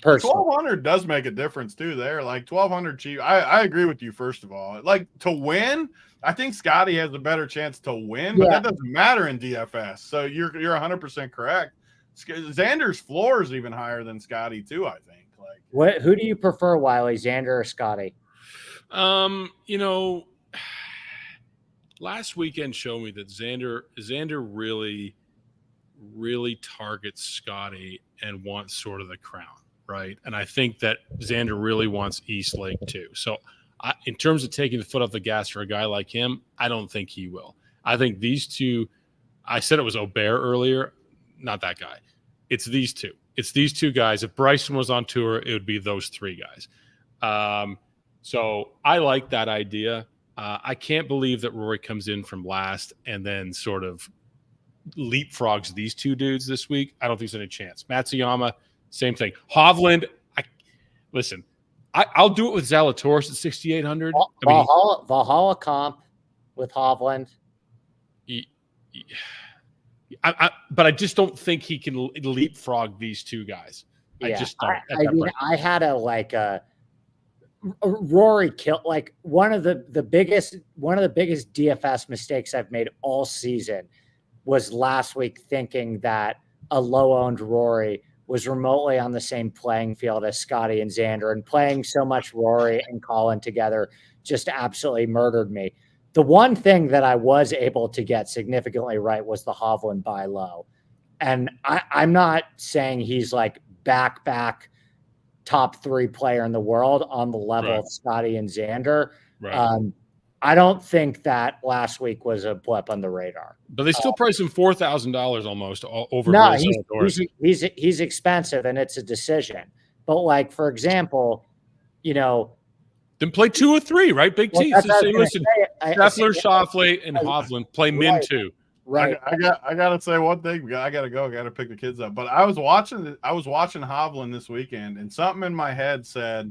Personally. 1,200 does make a difference too there. Like 1,200 cheap. I agree with you, first of all. Like, to win, I think Scotty has a better chance to win, but that doesn't matter in DFS. So you're 100% correct. Xander's floor is even higher than Scotty too, I think. Like, who do you prefer, Wiley, Xander or Scotty? You know, last weekend showed me that Xander really targets Scotty and wants sort of the crown, right? And I think that Xander really wants East Lake too. So in terms of taking the foot off the gas for a guy like him, I don't think he will. I think these two, I said it was Aubert earlier, not that guy. It's these two. It's these two guys. If Bryson was on tour, it would be those three guys. So I like that idea. I can't believe that Rory comes in from last and then sort of leapfrogs these two dudes this week. I don't think there's any chance. Matsuyama, same thing. Hovland, I'll do it with Zalatoris at 6,800. Valhalla comp with Hovland. But I just don't think he can leapfrog these two guys. I just don't. I had a Rory kill, like one of the biggest DFS mistakes I've made all season was last week thinking that a low-owned Rory was remotely on the same playing field as Scotty and Xander, and playing so much Rory and Colin together just absolutely murdered me. The one thing that I was able to get significantly right was the Hovland buy low. And I'm not saying he's like back top 3 player in the world on the level of Scotty and Xander. Right. I don't think that last week was a blip on the radar. But they still price him $4,000 almost over. No, he's expensive, and it's a decision. But like, for example, then play 2 or 3, right? Big T. So say, listen, Scheffler, Schauffele, and Hovland play min 2. Right. I gotta say one thing. I gotta go. I gotta pick the kids up. But I was watching Hovland this weekend, and something in my head said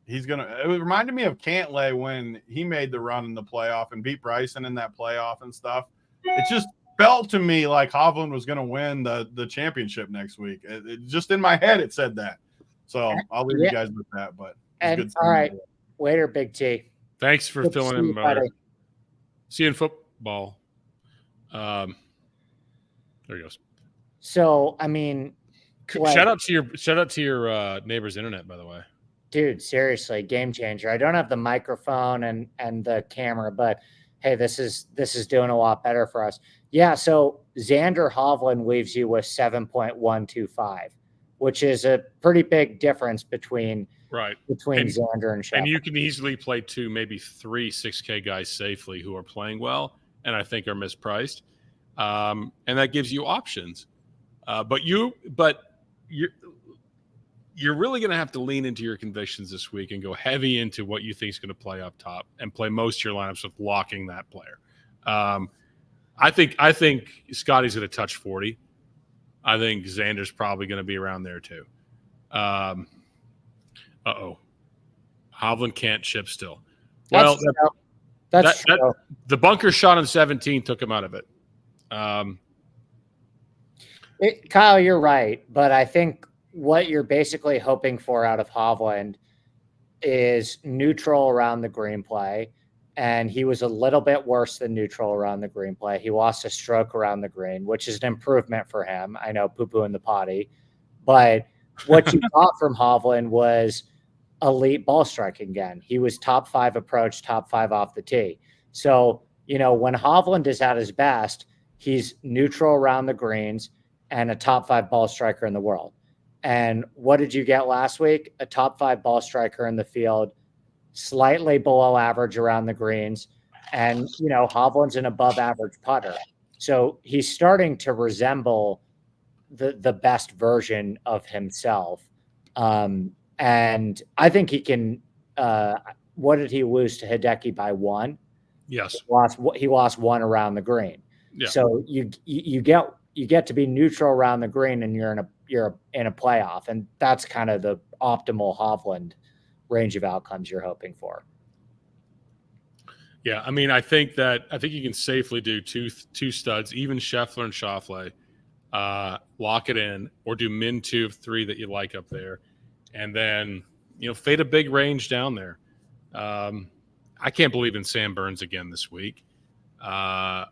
he's gonna. It reminded me of Cantlay when he made the run in the playoff and beat Bryson in that playoff and stuff. It just felt to me like Hovland was gonna win the championship next week. It just in my head it said that. So I'll leave you guys with that. But all right, later, Big T. Thanks for filling in, Motor. See you in football. There he goes. So, I mean, shout out to your neighbor's internet, by the way. Dude, seriously, game changer. I don't have the microphone and the camera, but hey, this is doing a lot better for us. Yeah, so Xander Hovland leaves you with 7.125, which is a pretty big difference between right between and, Xander and Scheffler. And you can easily play 2, maybe 3 6K guys safely who are playing well and I think are mispriced. And that gives you options. But you're really going to have to lean into your convictions this week and go heavy into what you think is going to play up top and play most of your lineups with locking that player. I think Scotty's going to touch 40. I think Xander's probably going to be around there too. Hovland can't chip still. Well, that's true. The bunker shot on 17 took him out of it. Kyle, you're right, but I think what you're basically hoping for out of Hovland is neutral around the green play, and he was a little bit worse than neutral around the green play. He lost a stroke around the green, which is an improvement for him. I know poo-poo in the potty, but what you got from Hovland was elite ball striking again. He was top 5 approach, top 5 off the tee. So, when Hovland is at his best, he's neutral around the greens and a top 5 ball striker in the world. And what did you get last week? A top 5 ball striker in the field, slightly below average around the greens. And, Hovland's an above average putter. So he's starting to resemble the best version of himself. And I think he can, what did he lose to Hideki by 1? Yes. He lost 1 around the green. Yeah. So you get to be neutral around the green and you're in a playoff. And that's kind of the optimal Hovland range of outcomes you're hoping for. Yeah. I mean, I think you can safely do two studs, even Scheffler and Schauffele, lock it in or do min 2 of 3 that you like up there. And then, fade a big range down there. I can't believe in Sam Burns again this week. Kyle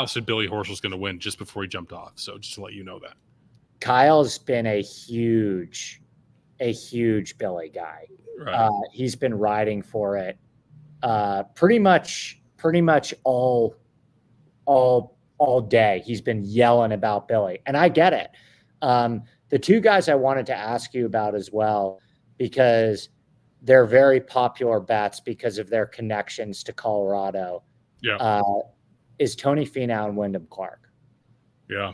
said Billy Horschel's going to win just before he jumped off. So just to let you know that. Kyle's been a huge Billy guy. Right. He's been riding for it pretty much all day. He's been yelling about Billy. And I get it. The 2 guys I wanted to ask you about as well, because they're very popular bets because of their connections to Colorado. Yeah. Is Tony Finau and Wyndham Clark. Yeah.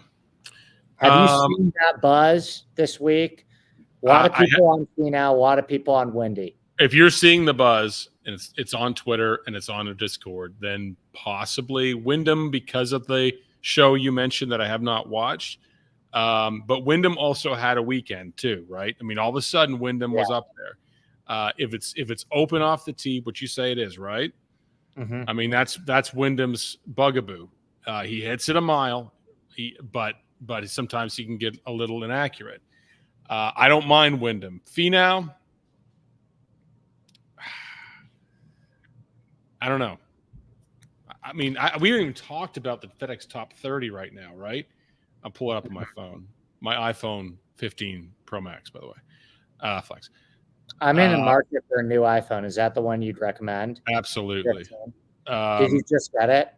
Have you seen that buzz this week? A lot of people on Finau, a lot of people on Windy. If you're seeing the buzz and it's on Twitter and it's on a Discord, then possibly Wyndham because of the show you mentioned that I have not watched. But Wyndham also had a weekend too, right? I mean, all of a sudden Wyndham was up there. If it's open off the tee, which you say it is, right? Mm-hmm. I mean, that's Wyndham's bugaboo. He hits it a mile, but sometimes he can get a little inaccurate. I don't mind Wyndham. Finau, I don't know. I mean, we haven't even talked about the FedEx Top 30 right now, right? I'll pull it up on my phone. My iPhone 15 Pro Max, by the way. Flex. I'm in the market for a new iPhone. Is that the one you'd recommend? Absolutely. Did you just get it?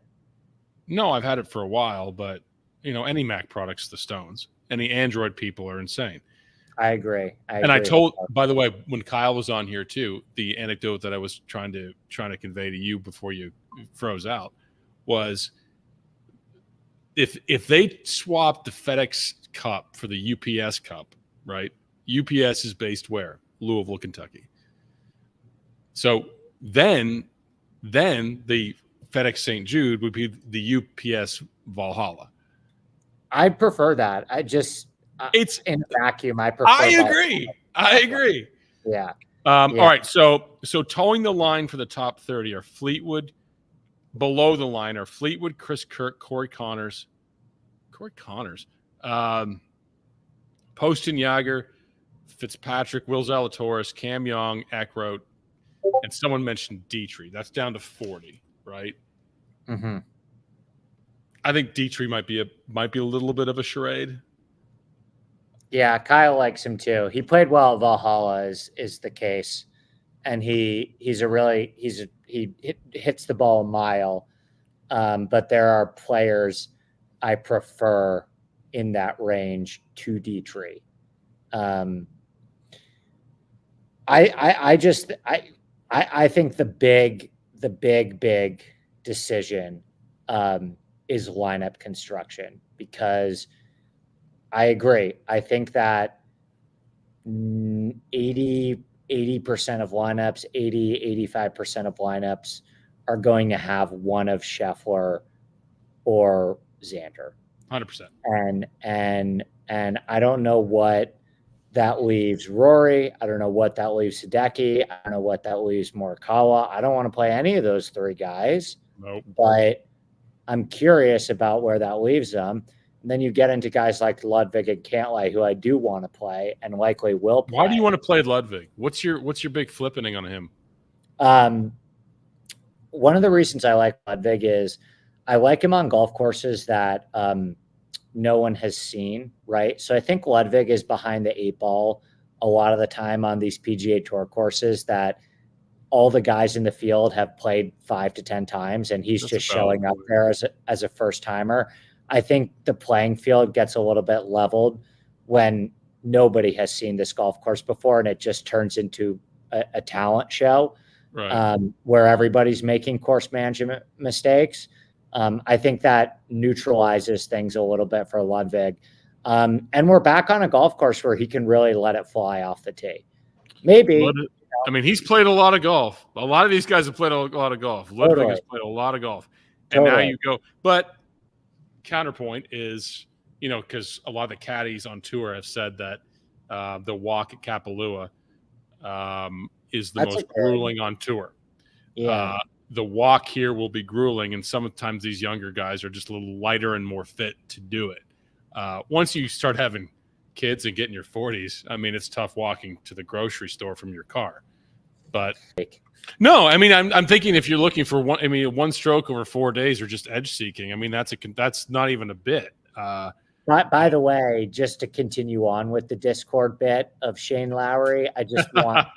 No, I've had it for a while, but any Mac product's the stones. Any Android people are insane. I agree. I told, by the way, when Kyle was on here too, the anecdote that I was trying to convey to you before you froze out was if they swapped the FedEx Cup for the UPS Cup, right? UPS is based where? Louisville, Kentucky. So then the FedEx St. Jude would be the UPS Valhalla. I prefer that. It's in a vacuum. I prefer. I agree. Yeah. All right. So towing the line for the top 30 are Fleetwood. Below the line are Fleetwood, Chris Kirk, Corey Connors, Poston Yager, Fitzpatrick, Will Zalatoris, Cam Young, Eckroat, and someone mentioned Dietrich. That's down to 40, right? Mm-hmm. I think Dietrich might be a little bit of a charade. Yeah, Kyle likes him too. He played well at Valhalla, is the case, and he hits the ball a mile. But there are players I prefer in that range to Dietrich. I think the big decision is lineup construction, because I agree. I think that 80% of lineups, 85% of lineups are going to have one of Scheffler or Xander. 100%. And I don't know what that leaves Rory. I don't know what that leaves Hideki. I don't know what that leaves Morikawa. I don't want to play any of those three guys. Nope. But I'm curious about where that leaves them. And then you get into guys like Ludwig and Cantlay, who I do want to play and likely will play. Why do you want to play Ludwig? What's your big flipping on him? One of the reasons I like Ludwig is I like him on golf courses that no one has seen, right? So I think Ludwig is behind the 8 ball a lot of the time on these PGA Tour courses that all the guys in the field have played 5 to 10 times, and he's just showing up there as a first timer. I think the playing field gets a little bit leveled when nobody has seen this golf course before, and it just turns into a talent show, right? Where everybody's making course management mistakes. I think that neutralizes things a little bit for Ludwig. And we're back on a golf course where he can really let it fly off the tee. Maybe. I mean, he's played a lot of golf. A lot of these guys have played a lot of golf. Ludwig has played a lot of golf. And now you go. But counterpoint is, because a lot of the caddies on tour have said that the walk at Kapalua is the most grueling on tour. Yeah. The walk here will be grueling, and sometimes these younger guys are just a little lighter and more fit to do it. Once you start having kids and get in your 40s, I mean, it's tough walking to the grocery store from your car. But no, I mean, I'm thinking if you're looking for one stroke over 4 days or just edge seeking, I mean, that's not even a bit. By the way, just to continue on with the Discord bit of Shane Lowry, I just want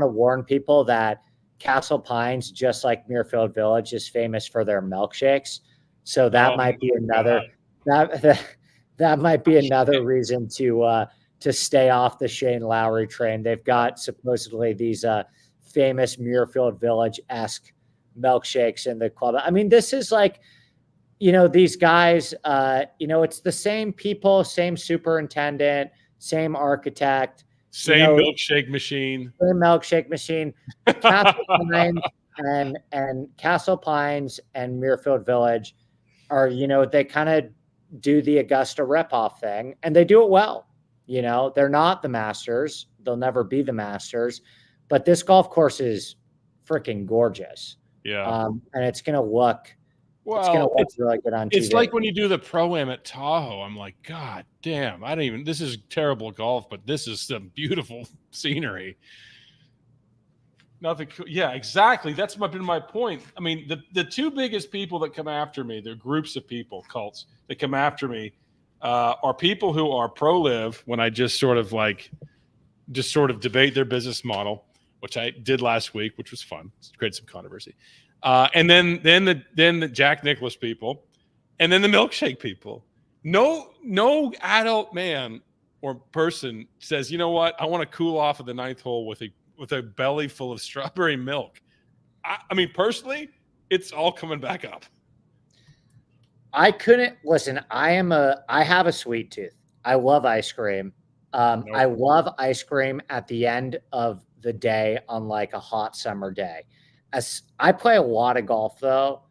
to warn people that Castle Pines, just like Muirfield Village, is famous for their milkshakes. So that might be another that might be another reason to stay off the Shane Lowry train. They've got supposedly these famous Muirfield Village-esque milkshakes in the club. I mean, this is like, these guys, it's the same people, same superintendent, same architect. Same milkshake machine. Same milkshake machine. Castle Pines and Castle Pines and Muirfield Village are, they kind of do the Augusta ripoff thing, and they do it well. They're not the Masters. They'll never be the Masters, but this golf course is freaking gorgeous. Yeah. And it's going to look. Well, it's really good on TV. It's like when you do the Pro-Am at Tahoe. I'm like, God damn, this is terrible golf, but this is some beautiful scenery. Nothing. Yeah, exactly. That's been my point. I mean, the two biggest people that come after me, they're groups of people, cults that come after me, are people who are pro-live when I just sort of debate their business model, which I did last week, which was fun. It's created some controversy. And then the Jack Nicklaus people, and then the milkshake people. No adult man or person says, you know what, I want to cool off at the 9th hole with a belly full of strawberry milk. I mean, personally, it's all coming back up. I couldn't listen. I have a sweet tooth. I love ice cream. I love ice cream at the end of the day on like a hot summer day. As I play a lot of golf though,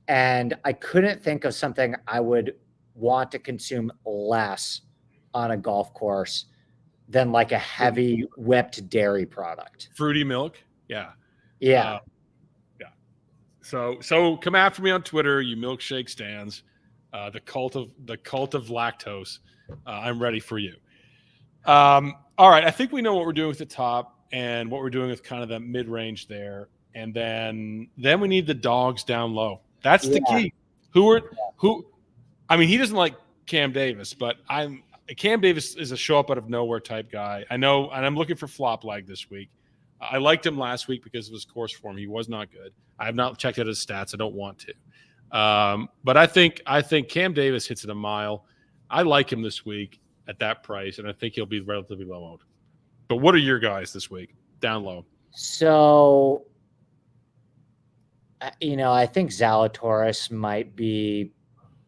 and I couldn't think of something I would want to consume less on a golf course than like a heavy whipped dairy product. Fruity milk. Yeah. Yeah. So come after me on Twitter, you milkshake stands, the cult of lactose. I'm ready for you. All right. I think we know what we're doing with the top and what we're doing with kind of that mid-range there. And then we need the dogs down low. That's the key. I mean, he doesn't like Cam Davis, but Cam Davis is a show up out of nowhere type guy. I know, and I'm looking for flop lag this week. I liked him last week because of his course form. He was not good. I have not checked out his stats. I don't want to. But I think Cam Davis hits it a mile. I like him this week at that price, and I think he'll be relatively low owned. But what are your guys this week? Down low. So, I think Zalatoris might be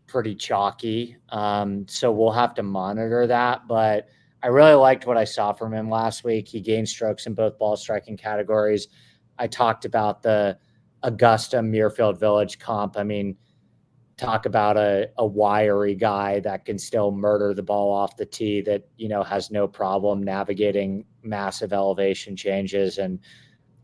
pretty chalky. So we'll have to monitor that. But I really liked what I saw from him last week. He gained strokes in both ball striking categories. I talked about the Augusta Muirfield Village comp. I mean, talk about a wiry guy that can still murder the ball off the tee that, has no problem navigating massive elevation changes. And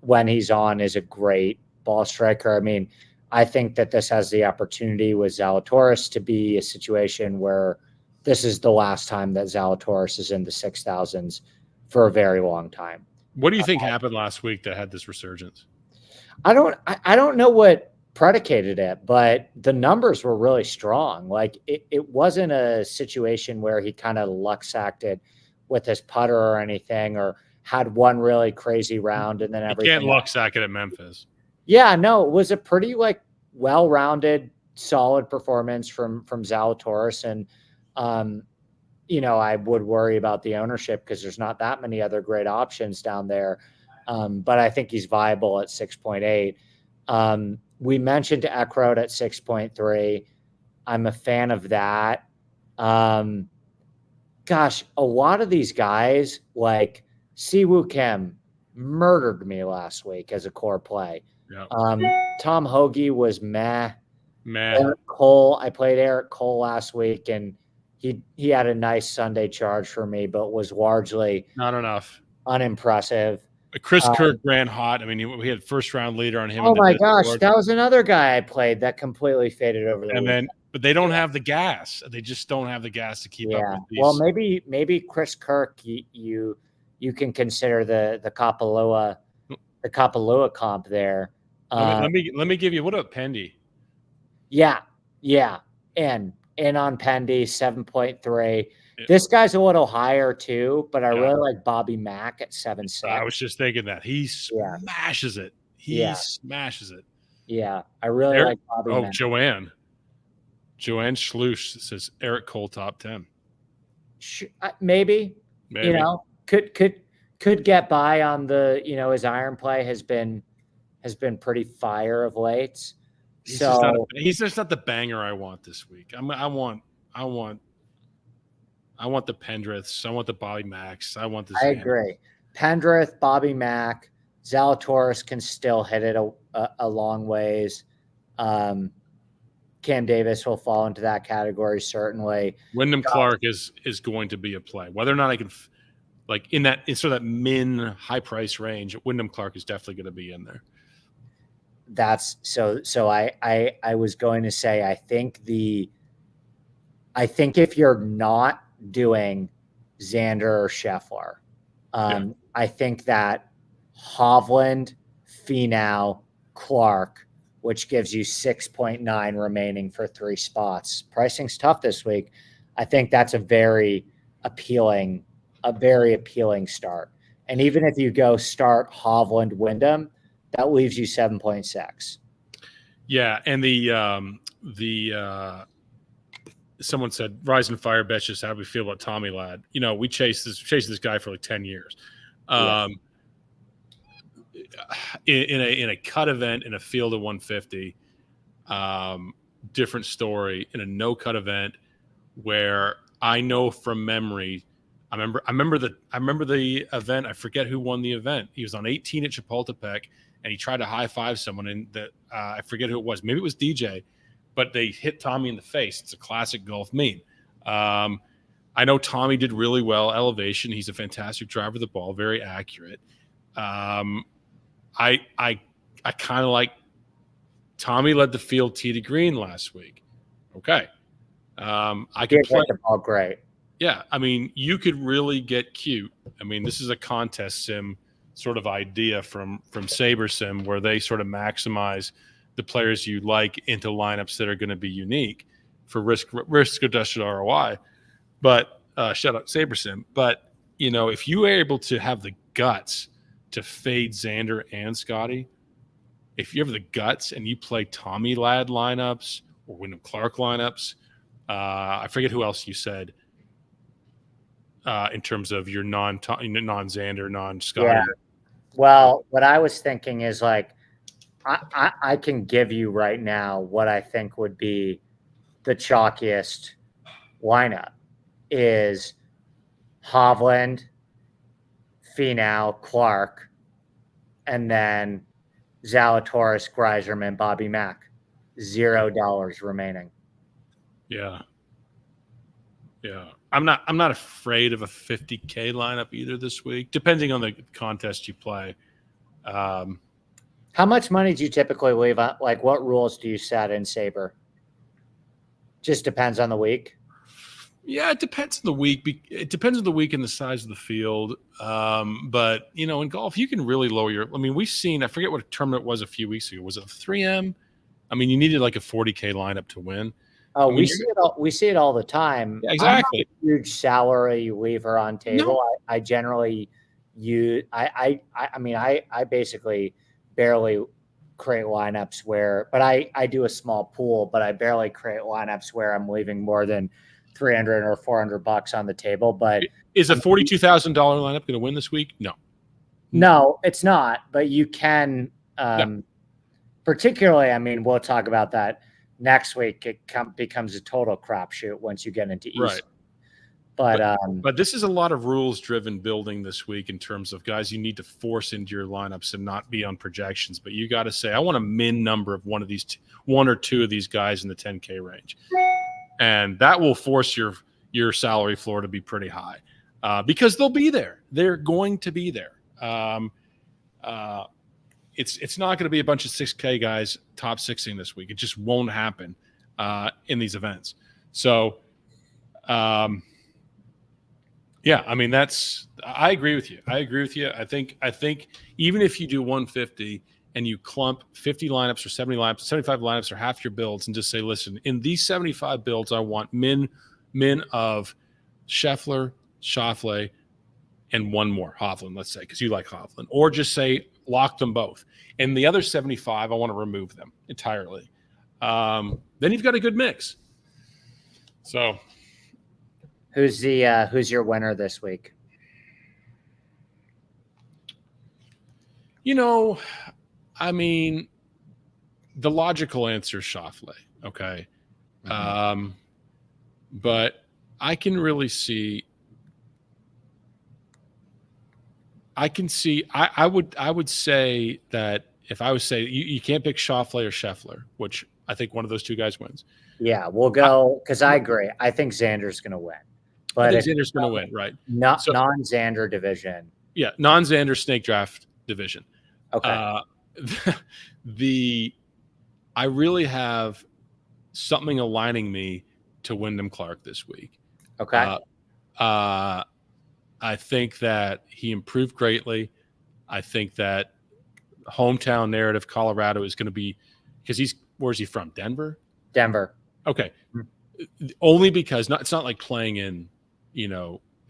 when he's on is a great ball striker. I mean, I think that this has the opportunity with Zalatoris to be a situation where this is the last time that Zalatoris is in the 6,000s for a very long time. What do you think happened last week that had this resurgence? I don't know what predicated it, but the numbers were really strong. Like it wasn't a situation where he kind of luck sacked it with his putter or anything, or had one really crazy round and then everything. You can't luck sack it at Memphis. Yeah, no, it was a pretty well-rounded, solid performance from Zalatoris. And, I would worry about the ownership because there's not that many other great options down there. But I think he's viable at 6.8. We mentioned Eckroat at 6.3. I'm a fan of that. Gosh, a lot of these guys like Siwoo Kim murdered me last week as a core play. Yeah. Tom Hoagie was meh. Eric Cole, I played Eric Cole last week, and he had a nice Sunday charge for me, but was largely not enough, unimpressive. Chris Kirk ran hot. I mean, we had first round leader on him. Oh my gosh, that was another guy I played that completely faded over the weekend. But they don't have the gas. They just don't have the gas to keep up with these. Well, maybe Chris Kirk, you can consider the Kapalua comp there. Let me give you, what about Pendy? Yeah, and on Pendy 7.3. This guy's a little higher too, but I really like Bobby Mack at 7.6. I was just thinking that he smashes it. Smashes it. Yeah, I really like Bobby Mack. Joanne Schluss says Eric Cole top 10. Maybe. Could get by on the, his iron play has been pretty fire of late. He's just not the banger I want this week. I want the Pendriths. I want the Bobby Macks. I want this. I agree. Pendrith, Bobby Mack, Zalatoris can still hit it a long ways. Cam Davis will fall into that category certainly. Wyndham Clark is going to be a play. Whether or not I can, in that min high price range, Wyndham Clark is definitely going to be in there. That's so. I was going to say I think if you're not doing Xander or Scheffler, I think that Hovland, Finau, Clark, which gives you 6.9 remaining for 3 spots. Pricing's tough this week. I think that's a very appealing start. And even if you go start Hovland, Wyndham, that leaves you 7.6. Yeah, and the someone said Rise and Fire bets just how we feel about Tommy Ladd. We chased this guy for 10 years. In a cut event in a field of 150, different story. In a no cut event where I know from memory, I remember the event. I forget who won the event. He was on 18 at Chapultepec, and he tried to high five someone, and I forget who it was. Maybe it was DJ, but they hit Tommy in the face. It's a classic golf meme. I know Tommy did really well elevation. He's a fantastic driver of the ball, very accurate. I kind of like Tommy led the field tee to green last week. Okay. I could play the ball great. Yeah. I mean, you could really get cute. I mean, this is a contest sim sort of idea from Saber Sim where they sort of maximize the players you like into lineups that are going to be unique for risk-adjusted ROI. But shout out Saber Sim. But, if you are able to have the guts to fade Xander and Scotty, if you have the guts and you play Tommy Ladd lineups or Wyndham Clark lineups, I forget who else you said. in terms of your non-Xander, non-Scotty. Yeah. Well, what I was thinking is like, I can give you right now what I think would be the chalkiest lineup is Hovland, Finau, Clark, and then Zalatoris, Greiserman, Bobby Mack. $0 remaining. Yeah. I'm not afraid of a 50K lineup either this week, depending on the contest you play. How much money do you typically leave on? Like, what rules do you set in Sabre? Just depends on the week. Yeah, it depends on the week. It depends on the week and the size of the field. But in golf, you can really lower your. I mean, we've seen. I forget what a tournament was a few weeks ago. Was it a 3M? I mean, you needed like a 40K lineup to win. Oh, we see it all the time. Yeah, exactly. I'm not a huge salary lever on table. No. I generally use. I mean, I basically barely create lineups but I do a small pool, but I barely create lineups where I'm leaving more than $300 or $400 on the table. But is a $42,000 lineup going to win this week? No, it's not. But you can, particularly. I mean, we'll talk about that next week. It becomes a total crapshoot once you get into East. Right. But this is a lot of rules-driven building this week in terms of guys you need to force into your lineups and not be on projections. But you got to say, I want a min number of one or two of these guys in the 10K range, and that will force your salary floor to be pretty high because they'll be there. They're going to be there. It's not going to be a bunch of 6K guys top 6ing this week. It just won't happen in these events. So. Yeah, I mean I agree with you. I think even if you do 150 and you clump 50 lineups or 70 lineups, 75 lineups or half your builds and just say, listen, in these 75 builds, I want min of Scheffler, Schauffele, and one more, Hovland, let's say, because you like Hovland. Or just say lock them both. And the other 75, I want to remove them entirely. Then you've got a good mix. So who's your winner this week? I mean, the logical answer is Schauffele. Okay. Mm-hmm. But I can really see. I would say that if I was saying you can't pick Schauffele or Scheffler, which I think one of those two guys wins. Yeah, we'll go because I agree. I think Xander's going to win. But I think Xander's going to win, right? Non-Xander division. Yeah, non-Xander snake draft division. Okay. I really have something aligning me to Wyndham Clark this week. Okay. I think that he improved greatly. I think that hometown narrative Colorado is going to be because where's he from? Denver? Denver. Okay. Mm-hmm. Only because it's not like playing in,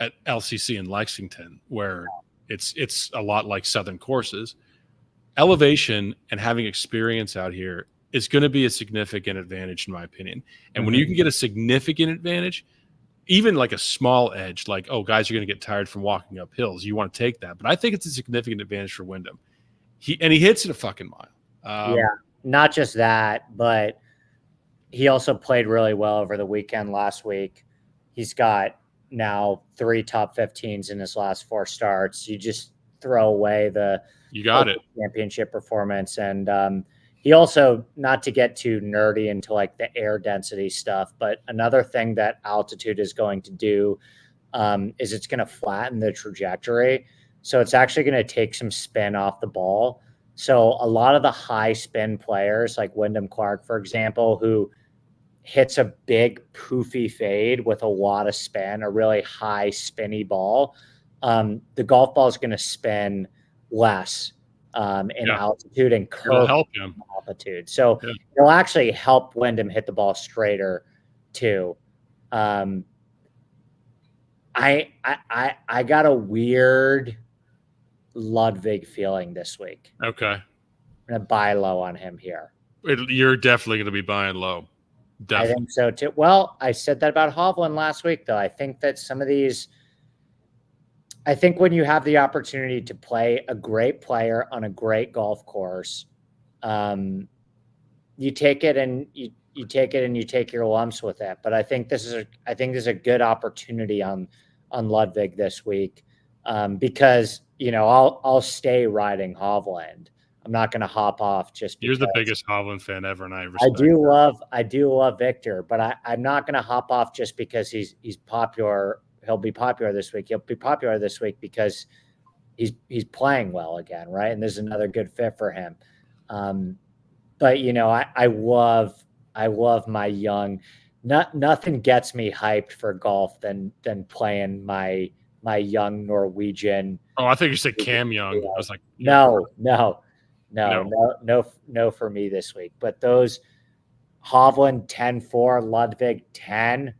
at LCC in Lexington where it's a lot like Southern courses. Elevation and having experience out here is going to be a significant advantage in my opinion. And when you can get a significant advantage, even like a small edge, like, oh, guys are going to get tired from walking up hills. You want to take that. But I think it's a significant advantage for Wyndham. He hits it a fucking mile. Yeah, not just that, but he also played really well over the weekend last week. He's got now 3 top 15s in his last 4 starts. You just throw away the championship performance. And he also, not to get too nerdy into like the air density stuff, but another thing that altitude is going to do is it's going to flatten the trajectory. So it's actually going to take some spin off the ball. So a lot of the high spin players like Wyndham Clark, for example, who hits a big poofy fade with a lot of spin, a really high spinny ball, the golf ball is going to spin less in altitude and curve help him altitude. So it'll actually help Wyndham hit the ball straighter too. I got a weird Ludwig feeling this week. Okay. I'm going to buy low on him here. You're definitely going to be buying low. Definitely. I think so too. Well, I said that about Hovland last week, though. I think that some of these I think when you have the opportunity to play a great player on a great golf course, you take it and you take it and you take your lumps with it. But I think this is a good opportunity on Ludwig this week, because I'll stay riding Hovland. I'm not going to hop off just because. You're the biggest Hovland fan ever, and I I do love Victor, but I'm not going to hop off just because he's popular. He'll be popular this week. He'll be popular this week because he's playing well again, right? And this is another good fit for him. But I love my young. Nothing gets me hyped for golf than playing my young Norwegian. Oh, I think you said Cam Young. I was like, no for me this week. But those Hovland 10-4, Ludwig 10.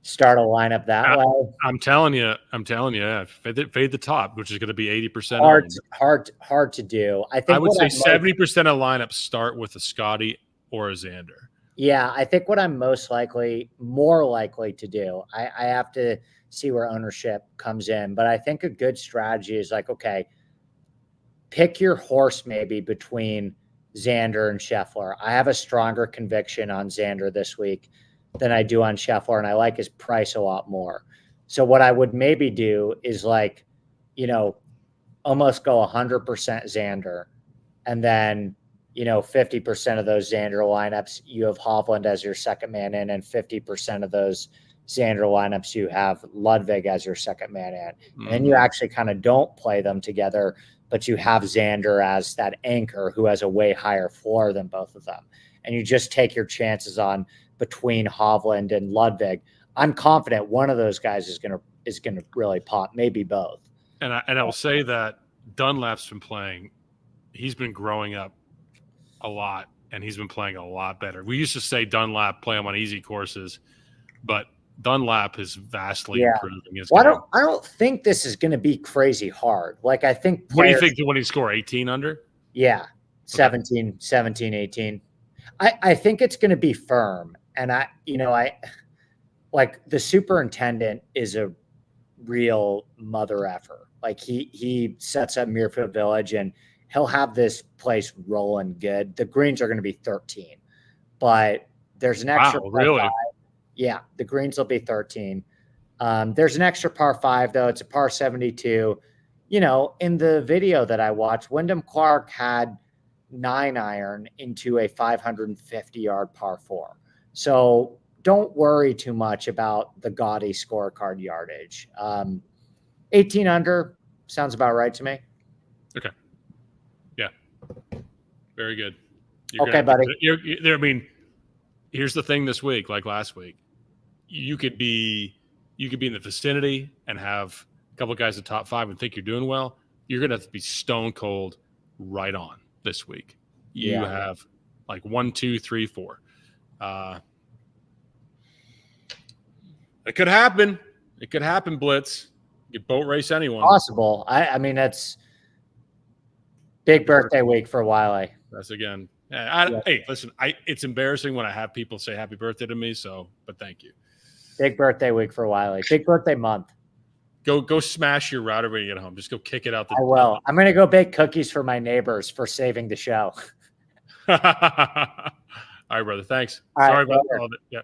Start a lineup that way. I'm telling you, yeah, fade the top, which is going to be 80%. Hard to do. I would say 70% of lineups start with a Scotty or a Xander. Yeah, I think what I'm more likely to do. I have to see where ownership comes in, but I think a good strategy is like, okay, pick your horse maybe between Xander and Scheffler. I have a stronger conviction on Xander this week than I do on Scheffler, and I like his price a lot more. So what I would maybe do is almost go 100% Xander, and then 50% of those Xander lineups you have Hovland as your second man in, and 50% of those Xander lineups you have Ludwig as your second man in. And then you actually kind of don't play them together, but you have Xander as that anchor who has a way higher floor than both of them. And you just take your chances on between Hovland and Ludwig. I'm confident one of those guys is gonna really pop, maybe both. And I will say that Dunlap's been playing. He's been growing up a lot, and he's been playing a lot better. We used to say Dunlap play him on easy courses, but Dunlap is vastly improving his game. I don't think this is going to be crazy hard. Like, I think what do you think when he score 18 under? Yeah, 17, 18. I think it's going to be firm. And I like the superintendent is a real mother effer. Like he sets up Muirfield Village and he'll have this place rolling good. The greens are going to be 13, but there's an extra. Wow, really? 5. Yeah, the greens will be 13. There's an extra par 5 though. It's a par 72. In the video that I watched, Wyndham Clark had 9-iron into a 550-yard par 4. So don't worry too much about the gaudy scorecard yardage. 18 under sounds about right to me. Okay. Yeah. Very good. Buddy. I mean, here's the thing this week, like last week. You could be in the vicinity and have a couple of guys in the top 5 and think you're doing well. You're going to have to be stone cold right on this week. You have like 1, 2, 3, 4. It could happen. It could happen, Blitz. You boat race anyone. Possible. I mean, that's big birthday week for Wiley. That's again. Hey, listen, it's embarrassing when I have people say happy birthday to me. But thank you. Big birthday week for Wiley. Big birthday month. Go smash your router when you get home. Just go kick it out the door. I will. I'm going to go bake cookies for my neighbors for saving the show. All right, brother. Thanks. All Sorry right, about all of it. Yeah.